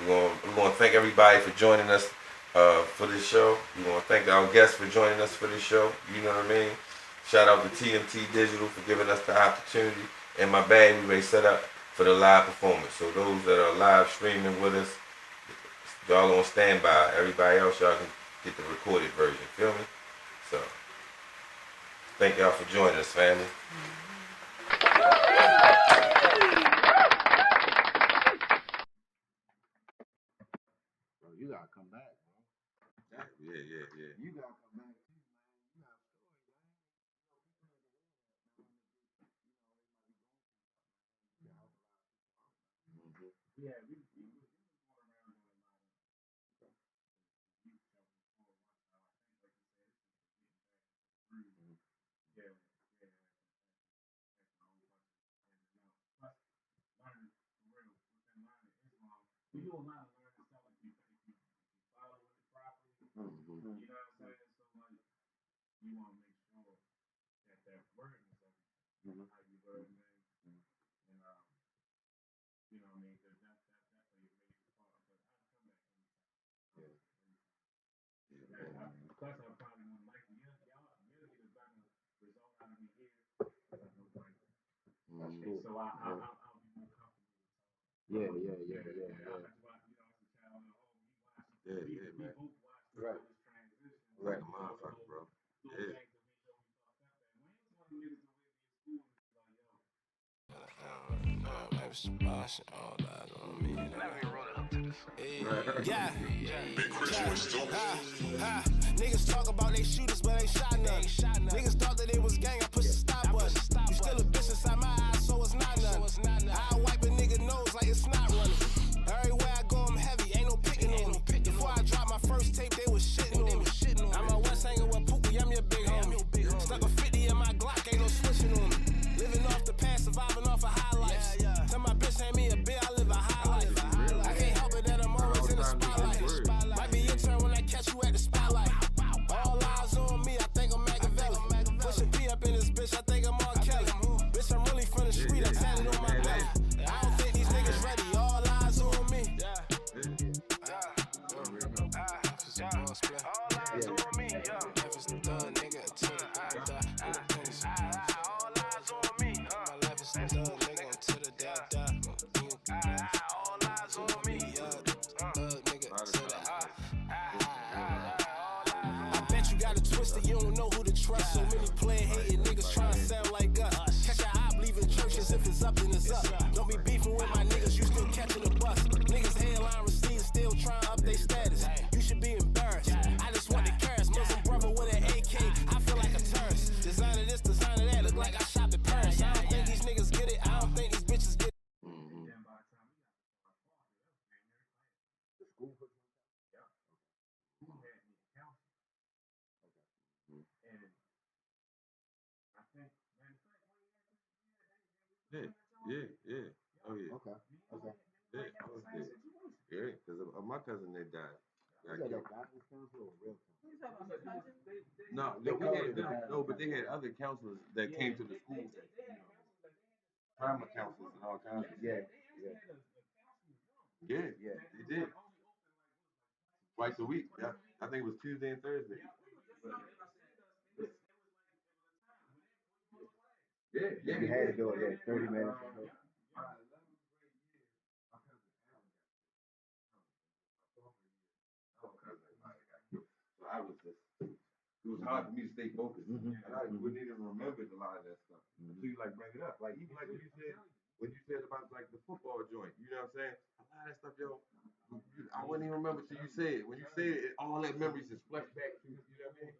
we're gonna thank everybody for joining us for this show. We want to thank our guests for joining us for this show. You know what I mean? Shout out to TMT Digital for giving us the opportunity. And my bag we may set up for the live performance. So those that are live streaming with us, y'all on standby. Everybody else, y'all can get the recorded version. Feel me? So thank y'all for joining us, family. Bro, you gotta come back, bro. Yeah. You gotta come back too, man. You got a story, man. Yeah, we do a lot of learning stuff if you follow it properly. You know what I'm saying? So like you want to make sure that wording is everything. How you word things, and you know what I mean? Because that's definitely a major part. But I come back anytime. Plus, I probably want like you'll get a better result out of me here because I know Frank. So I'll be more comfortable. Yeah. That's why, you know, as a child, we man. Both watched this transition. Right, motherfucker, bro. Yeah. Yeah. Niggas talk about they shooters, but ain't shot none. Niggas thought that it was gang, I push the stop button. You still a bitch inside my eyes, so it's not none. I wipe a nigga nose like it's not running. Everywhere I go, I'm heavy, ain't no picking on me. Before I dropped my first tape, they was shitting on me. I'm a West hanging with Pookie, I'm your big homie. Stuck a 50 in my Glock, ain't no switching on me. Living off the past, surviving off of high life. Tell my bitch, hand me a beer, I live a high life. I can't help it that I'm always in the spotlight. Might be your turn when I catch you at the spotlight. All eyes on me, I think I'm Machiavelli. Pushing P up in this bitch, I think I'm on Kelly. Bitch, I'm really from the street, I tatted on my belly. I don't think these niggas ready, all eyes on me. All eyes on me, yeah. If it's the thug nigga, to the all eyes on me, my life is the thug nigga, to the all eyes on me, thug nigga, to the I bet you got it twisted, you don't know who to trust. So many playin' hating niggas tryna sound like us. Catch a op, leaving churches if it's up, then it's up. Don't be beefing with my niggas, you still catching the bus. Niggas headline receipts, still trying up their status. You should be embarrassed. I just want the carrots, Muslim brother with an AK. I feel like a terrorist. Designer this, designer that, look like I shopped at Paris. I don't think these niggas get it, I don't think these bitches get it. Yeah. Oh yeah. Okay. Yeah, I was there. Yeah, because my cousin that died. Got killed. No, but they had other counselors that came to the school. Trauma counselors and all kinds of Yeah. Yeah, they did. Twice a week. Yeah. I think it was Tuesday and Thursday. Yeah. You had to do it, 30 minutes. So I was just, it was hard for me to stay focused. And I wouldn't even remember a lot of that stuff until you like bring it up. Like even like when you said about like the football joint, you know what I'm saying? A lot of that stuff, yo, I wouldn't even remember till you said it. When you said it, all that memories just flash back to you know what I mean?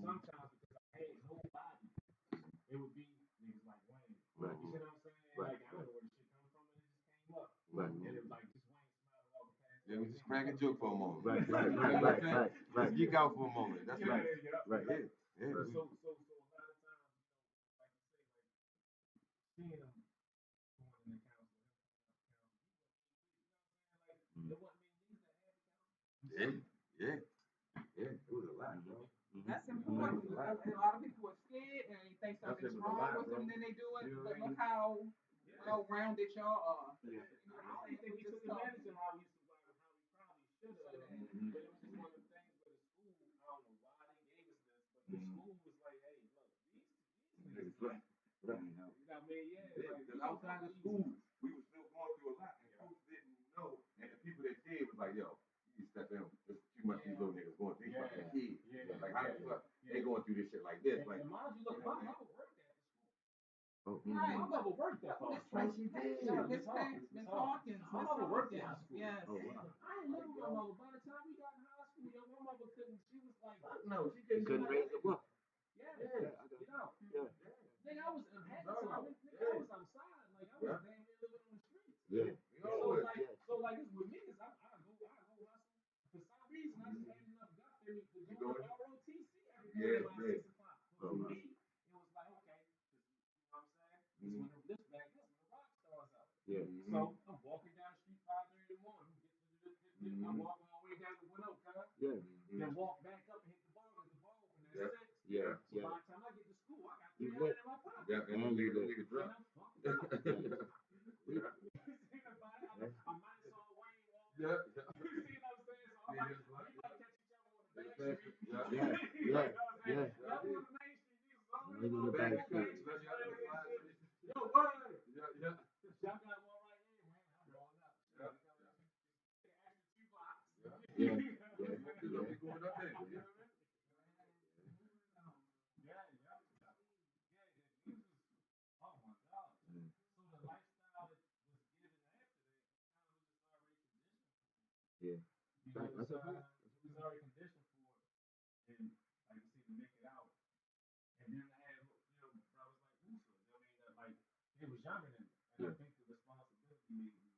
Sometimes because I had nobody, it would be niggas like Wayne. Right. You see what I'm saying? Right. Like I don't know where the shit comes from, and it just came up. Right. And it was like just Wayne Yeah, we just crack a joke for a moment. Right. Let's geek out for a moment. That's right. Right. Yeah. So a lot of times, like you say, like seeing them going in the council, there wasn't many niggas that had the council. Yeah. It was a lot, bro. That's important. A lot of people are scared and they think something's wrong with them, then they do it. But look how well-rounded y'all are. Yeah. I don't think we took advantage of how we probably should have. But it was just one of the things where the school, I don't know why they gave us this, but the school was like, hey, look, these niggas, Right. you know what I mean? Yeah. Because outside of school, we were still going through a lot, and folks didn't know. And the people that did was like, yo, you step in. There's too much these little niggas going through. These fucking kids. Like, how the fuck they going through this shit like this? Like, and mind you, look, my mama worked at the school. oh, Right. My mama worked at the school. Right, she did. Miss Hawkins. My mama worked at the school. Yes. Oh, wow. I ain't live with my mama. By the time we got in high school, yo, my mama couldn't. She was like, No, she couldn't Raise the book. yeah, Yeah. you know. Yeah. Nigga, I was half the time. Nigga, I was outside. Like I was damn near living on the streets. Yeah. So like it's with me is I go hustle. For some reason, I just had enough gut in me to go to ROTC every morning around 6 o'clock. But for me, it was like okay, you know what I'm saying? It's when the rock stars out. Yeah. So I'm walking down the street 5:30 in the morning. I'm walking all the way down to Winnow, Yeah. then walk back up and hit the ball at the ball, and that's it. Yeah. So by the time I get to school, I got 300 in my pocket. Yeah, and then leave the nigga drunk. I might saw Wayne walk. Yeah. You see what I'm saying? So I'm like, we might catch each other on the back street. Yeah. You know what I'm saying? Y'all on the main street, niggas all Nigga on the back street. Yo, what? Yeah. Y'all got one right here, man. I'm rolling up. Yeah. Extra 2 blocks. Yeah. Going up there. Yeah. Oh my God. So the lifestyle that was given after that, Yeah. it was already conditioned for it. And like you see, to make it out. And then I had, brothers like Musa. I mean, like they was younger than me. And I think the responsibility made me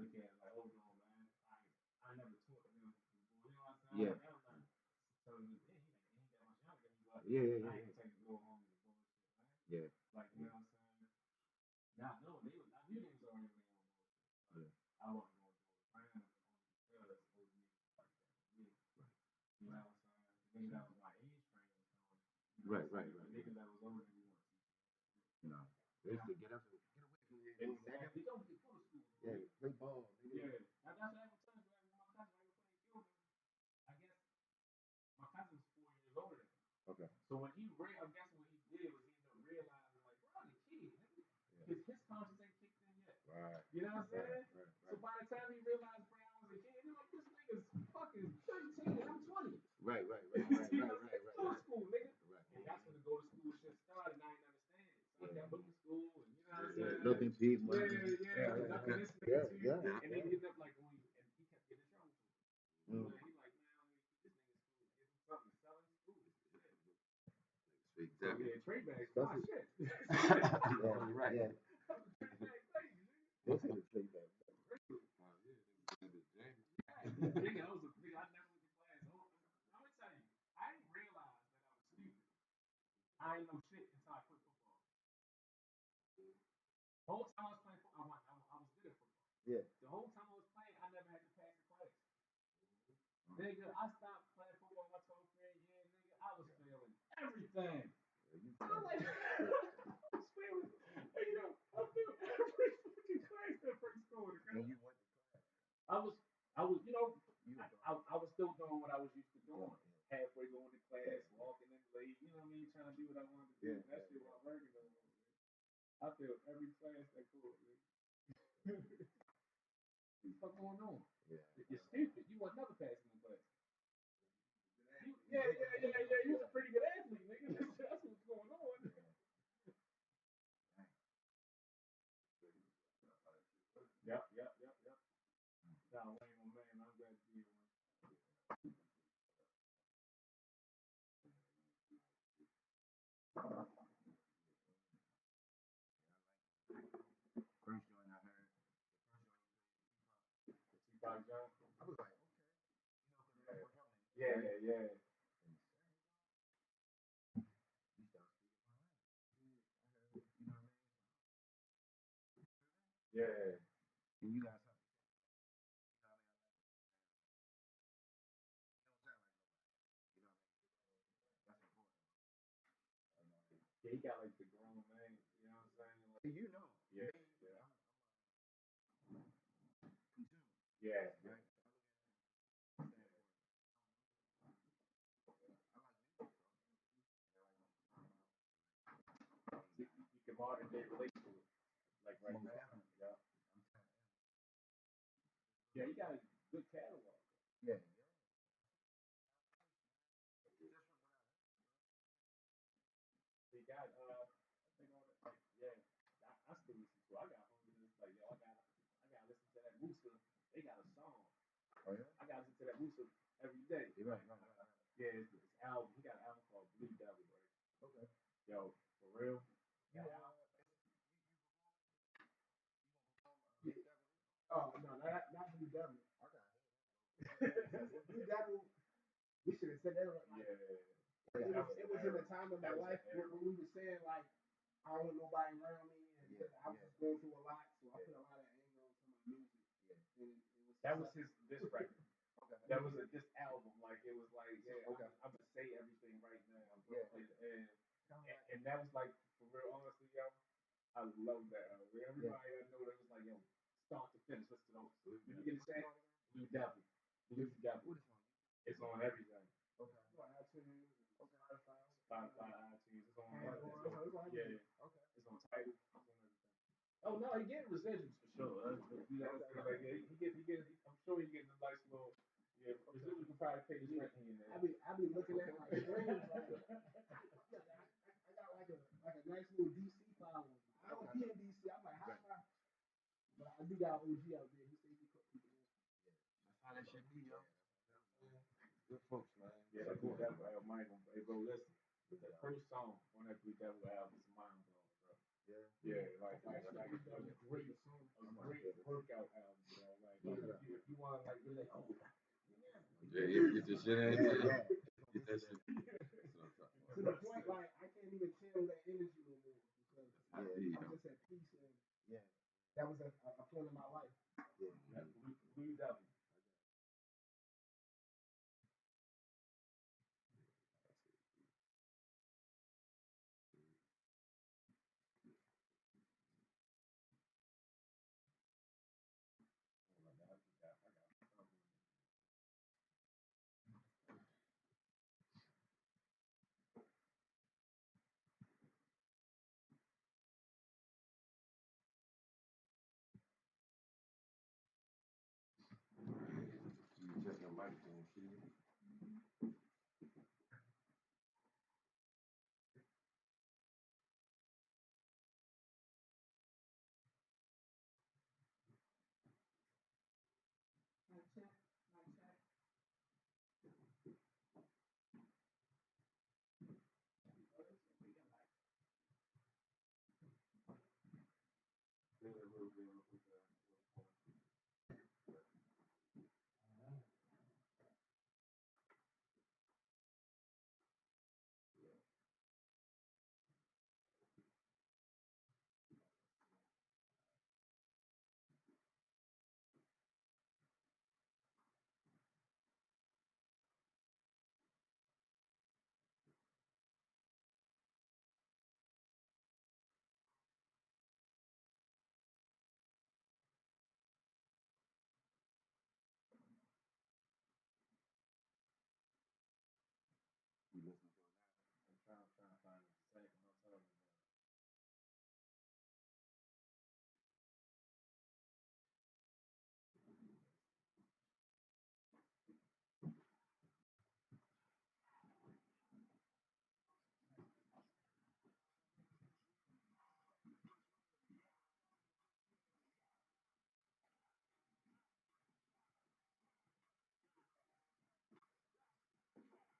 look at it like, hold on, man. I never taught them. You know what I'm saying? Yeah. So he ain't that much younger than me, but Yeah. I ain't take the little homie to bullshit, man. Yeah. Like, you know what I'm saying? Not knowing I knew they was already on their own bullshit. I wasn't going to do it around them only because old niggas like that with me. You know what I'm saying? The nigga that was my age frame was going. Right. The nigga that was older than me wanted to. No. They used to get up and get away from you. Exactly. They don't get full of school. Yeah. Play ball. Yeah. That's what I was telling you. Like, my cousin, right before he killed me, I guess my cousin was 4 years older than me. Okay. So when he I guess what he did was he ended up realizing, like, bro, I'm a kid, nigga. His conscience ain't kicked in yet. Right. You know what I'm saying? Right. So by the time he realized Brown was a kid, he's like, this nigga's fucking 13 and I'm 20. Right. Go to school, nigga. Right. And that's when the go to school shit started, and I didn't understand it. So I got put in school, and you know what I'm saying? Looking people. Yeah. Nothing this nigga too. Yeah. And then he ended up like, and he kept getting in trouble for it. He like, man, I'm gonna keep this nigga in school. Give him something to sell in school. Exactly. Yeah, trade bags. Oh, shit. Right. Yeah. Trade bag crazy, nigga. What's in the trade bag? Nigga, I was a nigga. I never went to class. I'm gonna tell you, I didn't realize that I was stupid. I ain't know shit until I quit football. The whole time I was playing football, I was good at football. Yeah. The whole time I was playing, I never had to pass the class. Nigga, I stopped playing football my 12th grade year, nigga. I was failing everything. I'm like, I was failing. Hey, yo, I failed every fucking class that first quarter. And you went to class. I was, I was still doing what I was used to doing. Halfway going to class, walking in late, you know what I mean, trying to do what I wanted to do. That shit was working on me. I failed every class that quarter, man. What the fuck going on? Yeah. You're stupid. You would never pass in the class. Yeah. You was a pretty good athlete, nigga. That's what's going on. Yep. Nah, Wayne, man, I'm glad to be here, man. First joint I heard. The Tupac joint. Yeah, yeah. Yeah. And you got something. Yeah, he got like the grown man. You know what I'm saying? Like, you know. Yeah, yeah. Yeah, right. You can modern day relate to it, like right now. Yeah. Yeah, he got a good catalog. Yeah. He got I think all that, like, yeah. I still listen to. I got homies like yo, I gotta listen to that Musa. They got a song. Oh yeah. I gotta listen to that Musa every day. You're right. Yeah, it's album. He got an album called Blue Devil, right? Okay. Yo, for real. Yeah. Yeah. Oh no, not Blue Devil. Blue Devil. We should have said that. Like, yeah. It was in a time of my life when we were saying like I don't want nobody around me, and I was just going through a lot, so I put a lot of anger into my music. Yeah. And that was his this record. Okay. That was this album. Like it was like, yeah, okay. I'm gonna say everything right now. Yeah. And that was like for real, honestly, yo. I love that album. Everybody I know that was like, yo, start to finish, listen to those. When you get a chance, Blue Devil. Blue Devil. It's on everything. Okay. It's on iTunes. Okay. Spotify, iTunes. It's on. Yeah. Okay. It's on Tidal. It's on everything. Oh no, he getting residuals for sure. You know what I'm saying? Like, yeah, he get. I'm sure he getting a nice little. Yeah, residuals can probably pay his rent here and there. I be looking at my streams like, I got like a nice little DC following. I don't be in DC. I'm like, how am I? But I do got OG out there. He said he put people in. That's how that should be, yo. Good folks, man. Yeah, that Blue Devil album, Michael. Hey, bro, listen. The first song on that Blue Devil album is mind blowing, bro. Yeah. Yeah, like a great workout album, bro. Like if you want to like really, oh, yeah, get your shit in. Get that shit. To the point, like I can't even channel that energy no more because I'm just at peace and yeah, that was a point in my life. Yeah, Blue Devil. You just your mic, don't you listen to it now. I'm trying to find it. Second, I'm telling you.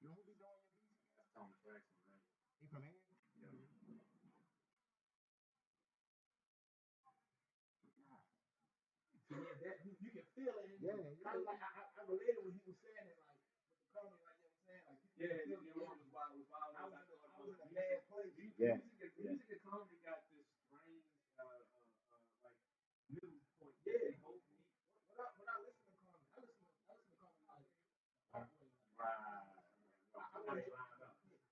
You know who be doing your music? That's Tom Jackson, man. He from here? Yeah. Yeah, that you can feel it. Yeah, kind of like I related when he was saying it, like with the color, like Yeah. Music and comedy got this strange, like middle point. Yeah. When I listen to comedy, I listen to comedy like.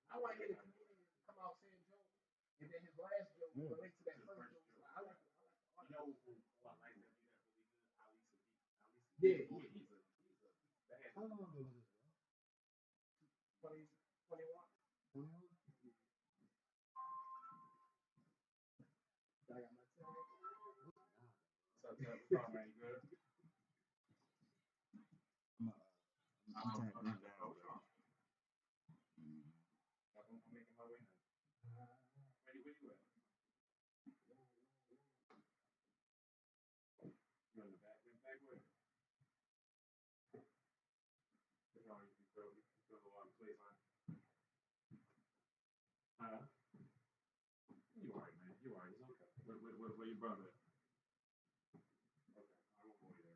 I want to hear the comedian come out saying jokes, and then his last joke relates to that first joke. So I like it. Yeah, yeah. How long ago was this? 20, 21. I got my tag. So, all right, good. I'm turning this down. I'm making my way now. Where you at? You in the back? In the back where? You feel a lot of place, huh? You alright, man. You alright. It's okay. Where your brother at? Okay, I won't go there.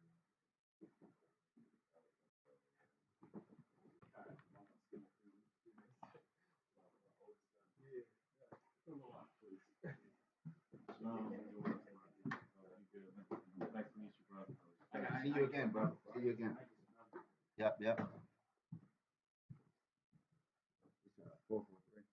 Nice to meet you, brother. See you again, bro. See you again. Yep. 443.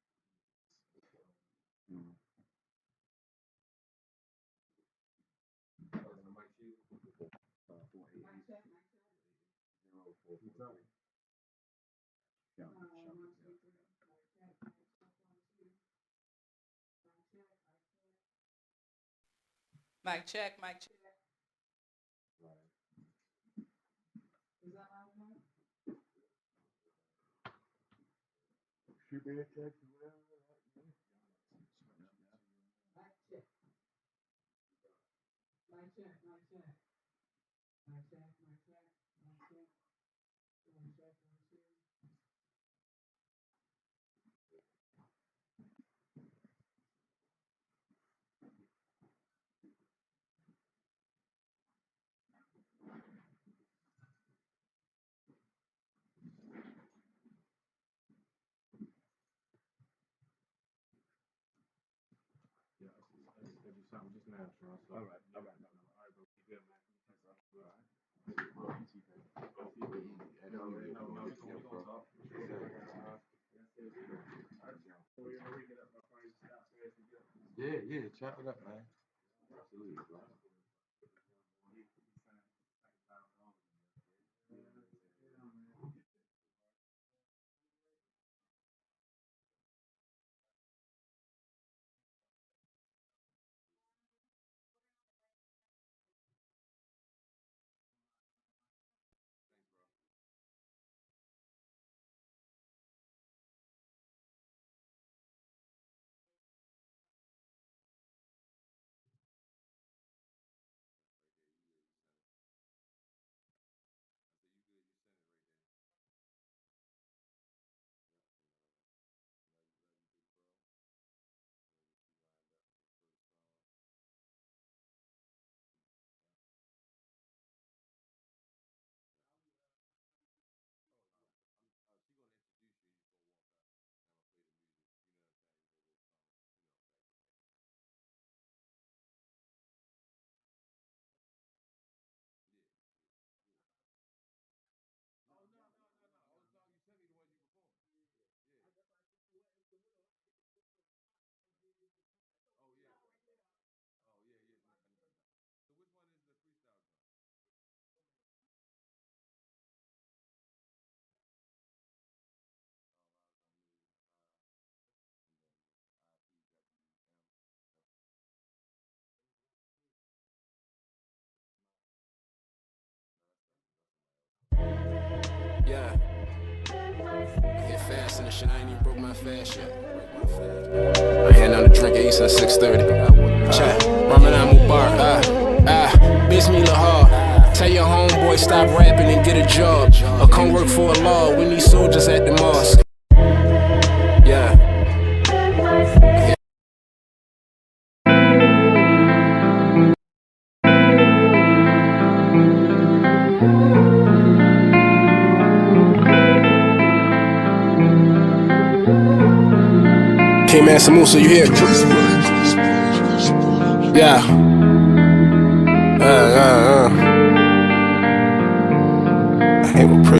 Mic check, mic check. Shoot me a text. Just natural. So. All right, bro. You good, man? All right. No, we gonna talk. Yeah, chop it up, man. Absolutely, bro. Yeah. I hit fast in the shit, I ain't even broke my fast yet. I hand on the drink at East at 6:30. Chat, Ramadan Mubarak, Bismillah Lahar. Tell your homeboy stop rapping and get a job. Or come work for Allah, we need soldiers at the mosque. Yeah. K-Man Samusa, you here? Yeah. I hate when pretty.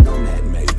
Nomad made it.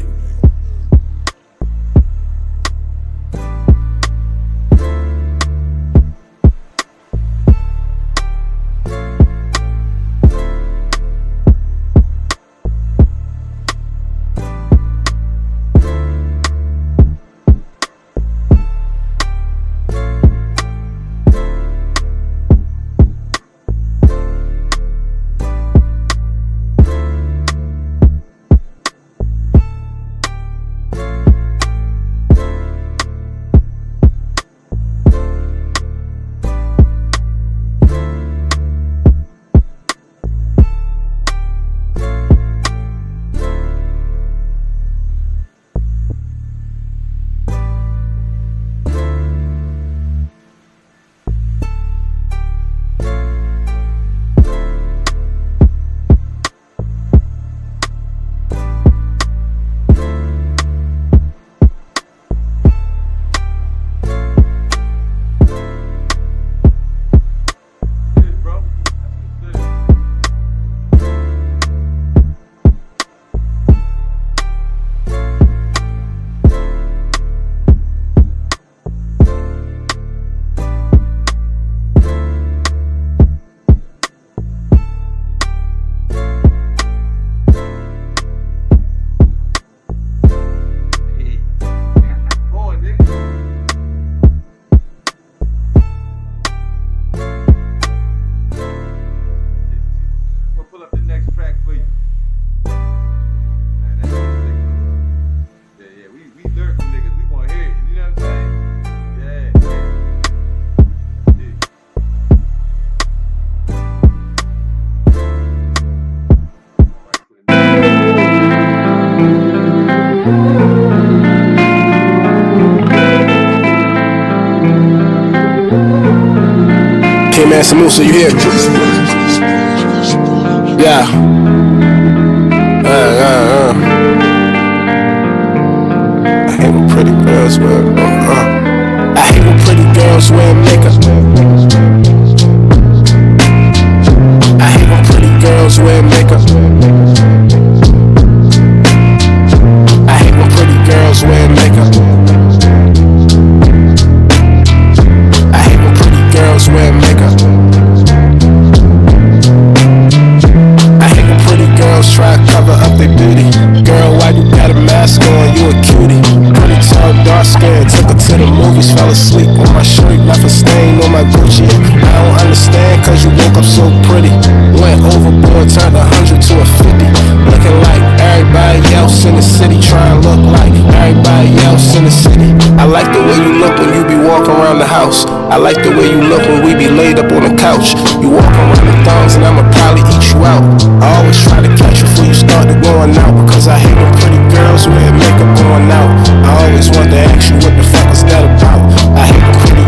K-Man Samusa, you here? Yeah. I hate when pretty girls wear. I hate when pretty girls wear makeup. I hate when pretty girls wear makeup. I hate when pretty girls wear makeup. I hate when pretty girls wear makeup. I hate when pretty girls try to cover up their beauty. Girl, why you got a mask on? You a cutie. Pretty tall, dark skin, took her to the movies, fell asleep on my shirt, left a stain on my Gucci. I don't understand, cause you woke up so pretty. Went overboard, turned 100 to a 50. Looking like everybody else in the city, trying to look like everybody else in the city. I like the way you look when you be walking around the house. I like the way you look when we be laid up on the couch. You walk around the thongs and I'ma probably eat you out. I always try to catch you before you start to going out, because I hate when pretty girls wear makeup going out. I always want to ask you what the fuck is that about. I hate when pretty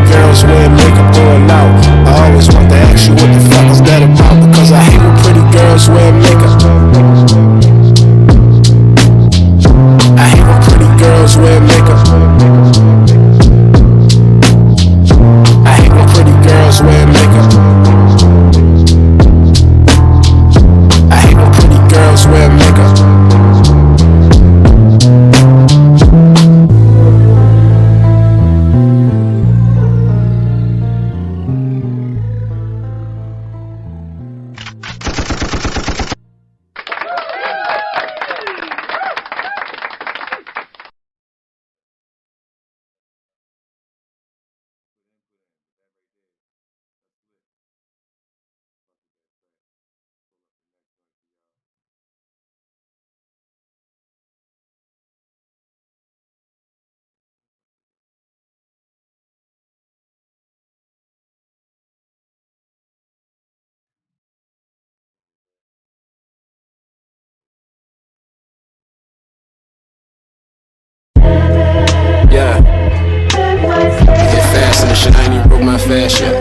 fast yet.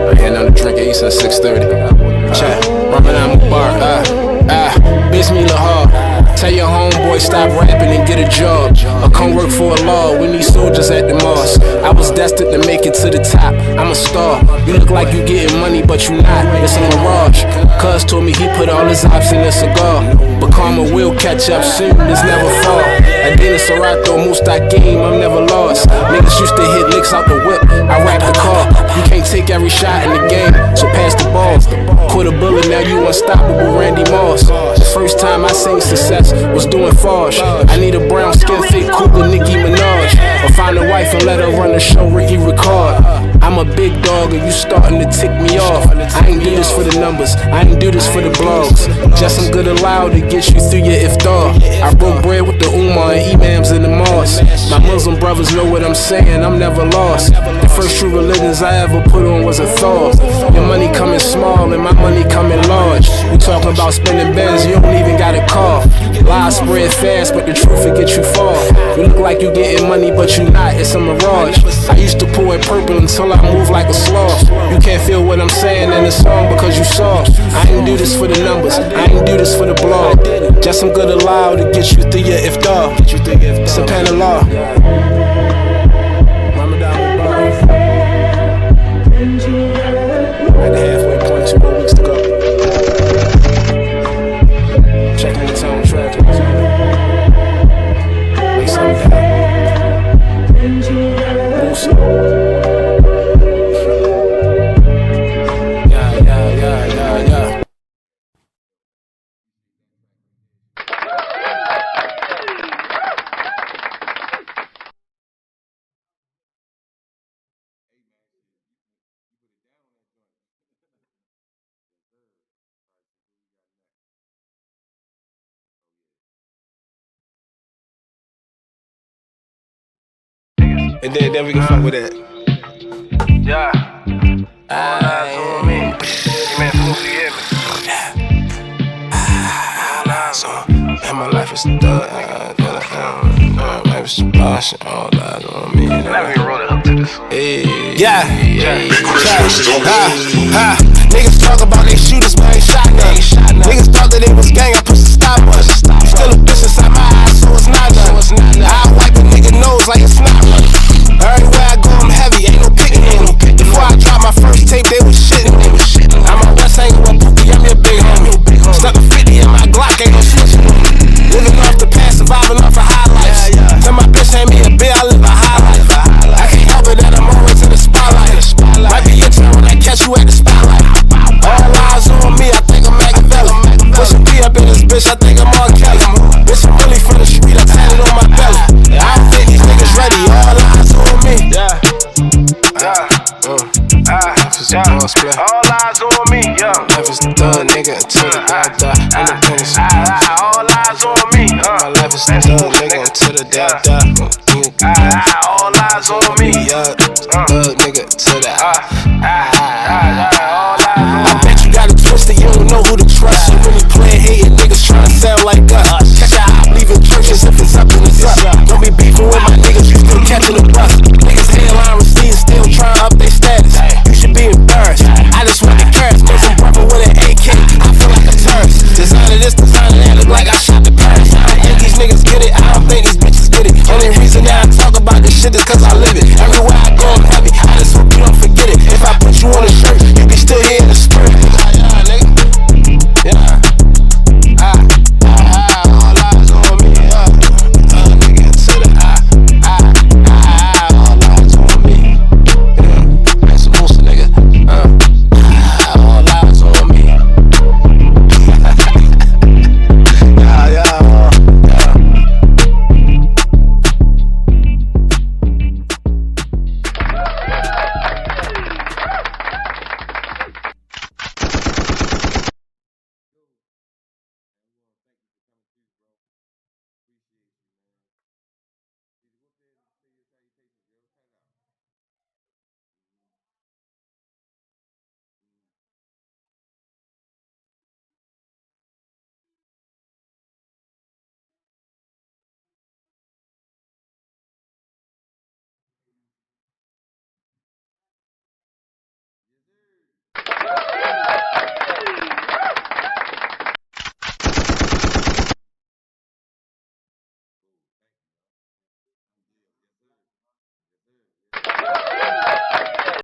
I hand on the drink at East at 6:30. Chat, Ramadan Mubarak. Bismillah. Tell your homeboy stop rapping and get a job, or come work for Allah. We need soldiers at the mosque. I was destined to make it to the top. I'm a star. You look like you getting money, but you not. It's a mirage. Cuz told me he put all his ops in a cigar, but karma will catch up soon. It's never fall. Adina Serato, Mustaqim, I'm never lost. Niggas used to hit licks out the whip. I rap the car. You can't take every shot in the game, so pass the ball. Quit a bullet, now you unstoppable, Randy Moss. The first time I seen success was doing Fosh. I need a brown skin fit cougar, Nicki Minaj, or find a wife and let her run the show, Ricky Ricard. I'm a big dog and you starting to tick me off. I ain't do this for the numbers, I ain't do this for the blogs. Just some good aloud to get you through your iftar. I broke bread with the Umar and imams in the mosque. My Muslim brothers know what I'm saying, I'm never lost. The first true religions I ever put on was a thought. Your money coming small and my money coming large. We talking about spending bands, you don't even got a car. Lies spread fast, but the truth will get you far. You look like you getting money, but you not, it's a mirage. I used to pour it purple until I move like a sloth. You can't feel what I'm saying in the song because you soft. I ain't do this for the numbers, I ain't do this for the blog. Just some good aloud to get you through your iftar. Subhanallah. At the halfway point, 2 more weeks to go. Checking the tone track. Lay something down. Musa. Yeah. And then we can fuck with that. Yeah. All eyes on me. You man supposed to hear me. All eyes on me. And my life is done. My life is splash. All eyes on me. I never even wrote a hook to this song. Yeah. Niggas talk about they shooters, but ain't shot none. Niggas thought that it was gang, I pushed the stop button. Still a bitch inside my eyes, so it's not none. I wipe a nigga nose like it's not running. Everywhere I go, I'm heavy, ain't no picking in me. Before I dropped my first tape, they was shitting on me. I'm a West hanging with Pookie, I'm your big homie. Stuck a 50 in my Glock, ain't no switching on me. Living off the past, surviving off of high life. Tell my bitch hand me a bill, I live a high life. I can't help it that I'm always in the spotlight. Might be your turn when I catch you at the spotlight. All eyes on me, I think I'm Machiavelli. Push a P up in this bitch, I think I'm R. Kelly. Bitch, I'm really from the street, I tatted on my belly. I don't think these niggas ready, all eyes on me. All eyes on me, yeah. Life is done, nigga, until the day I die. Independence. All eyes on me, My life is done, nigga, until the day I die.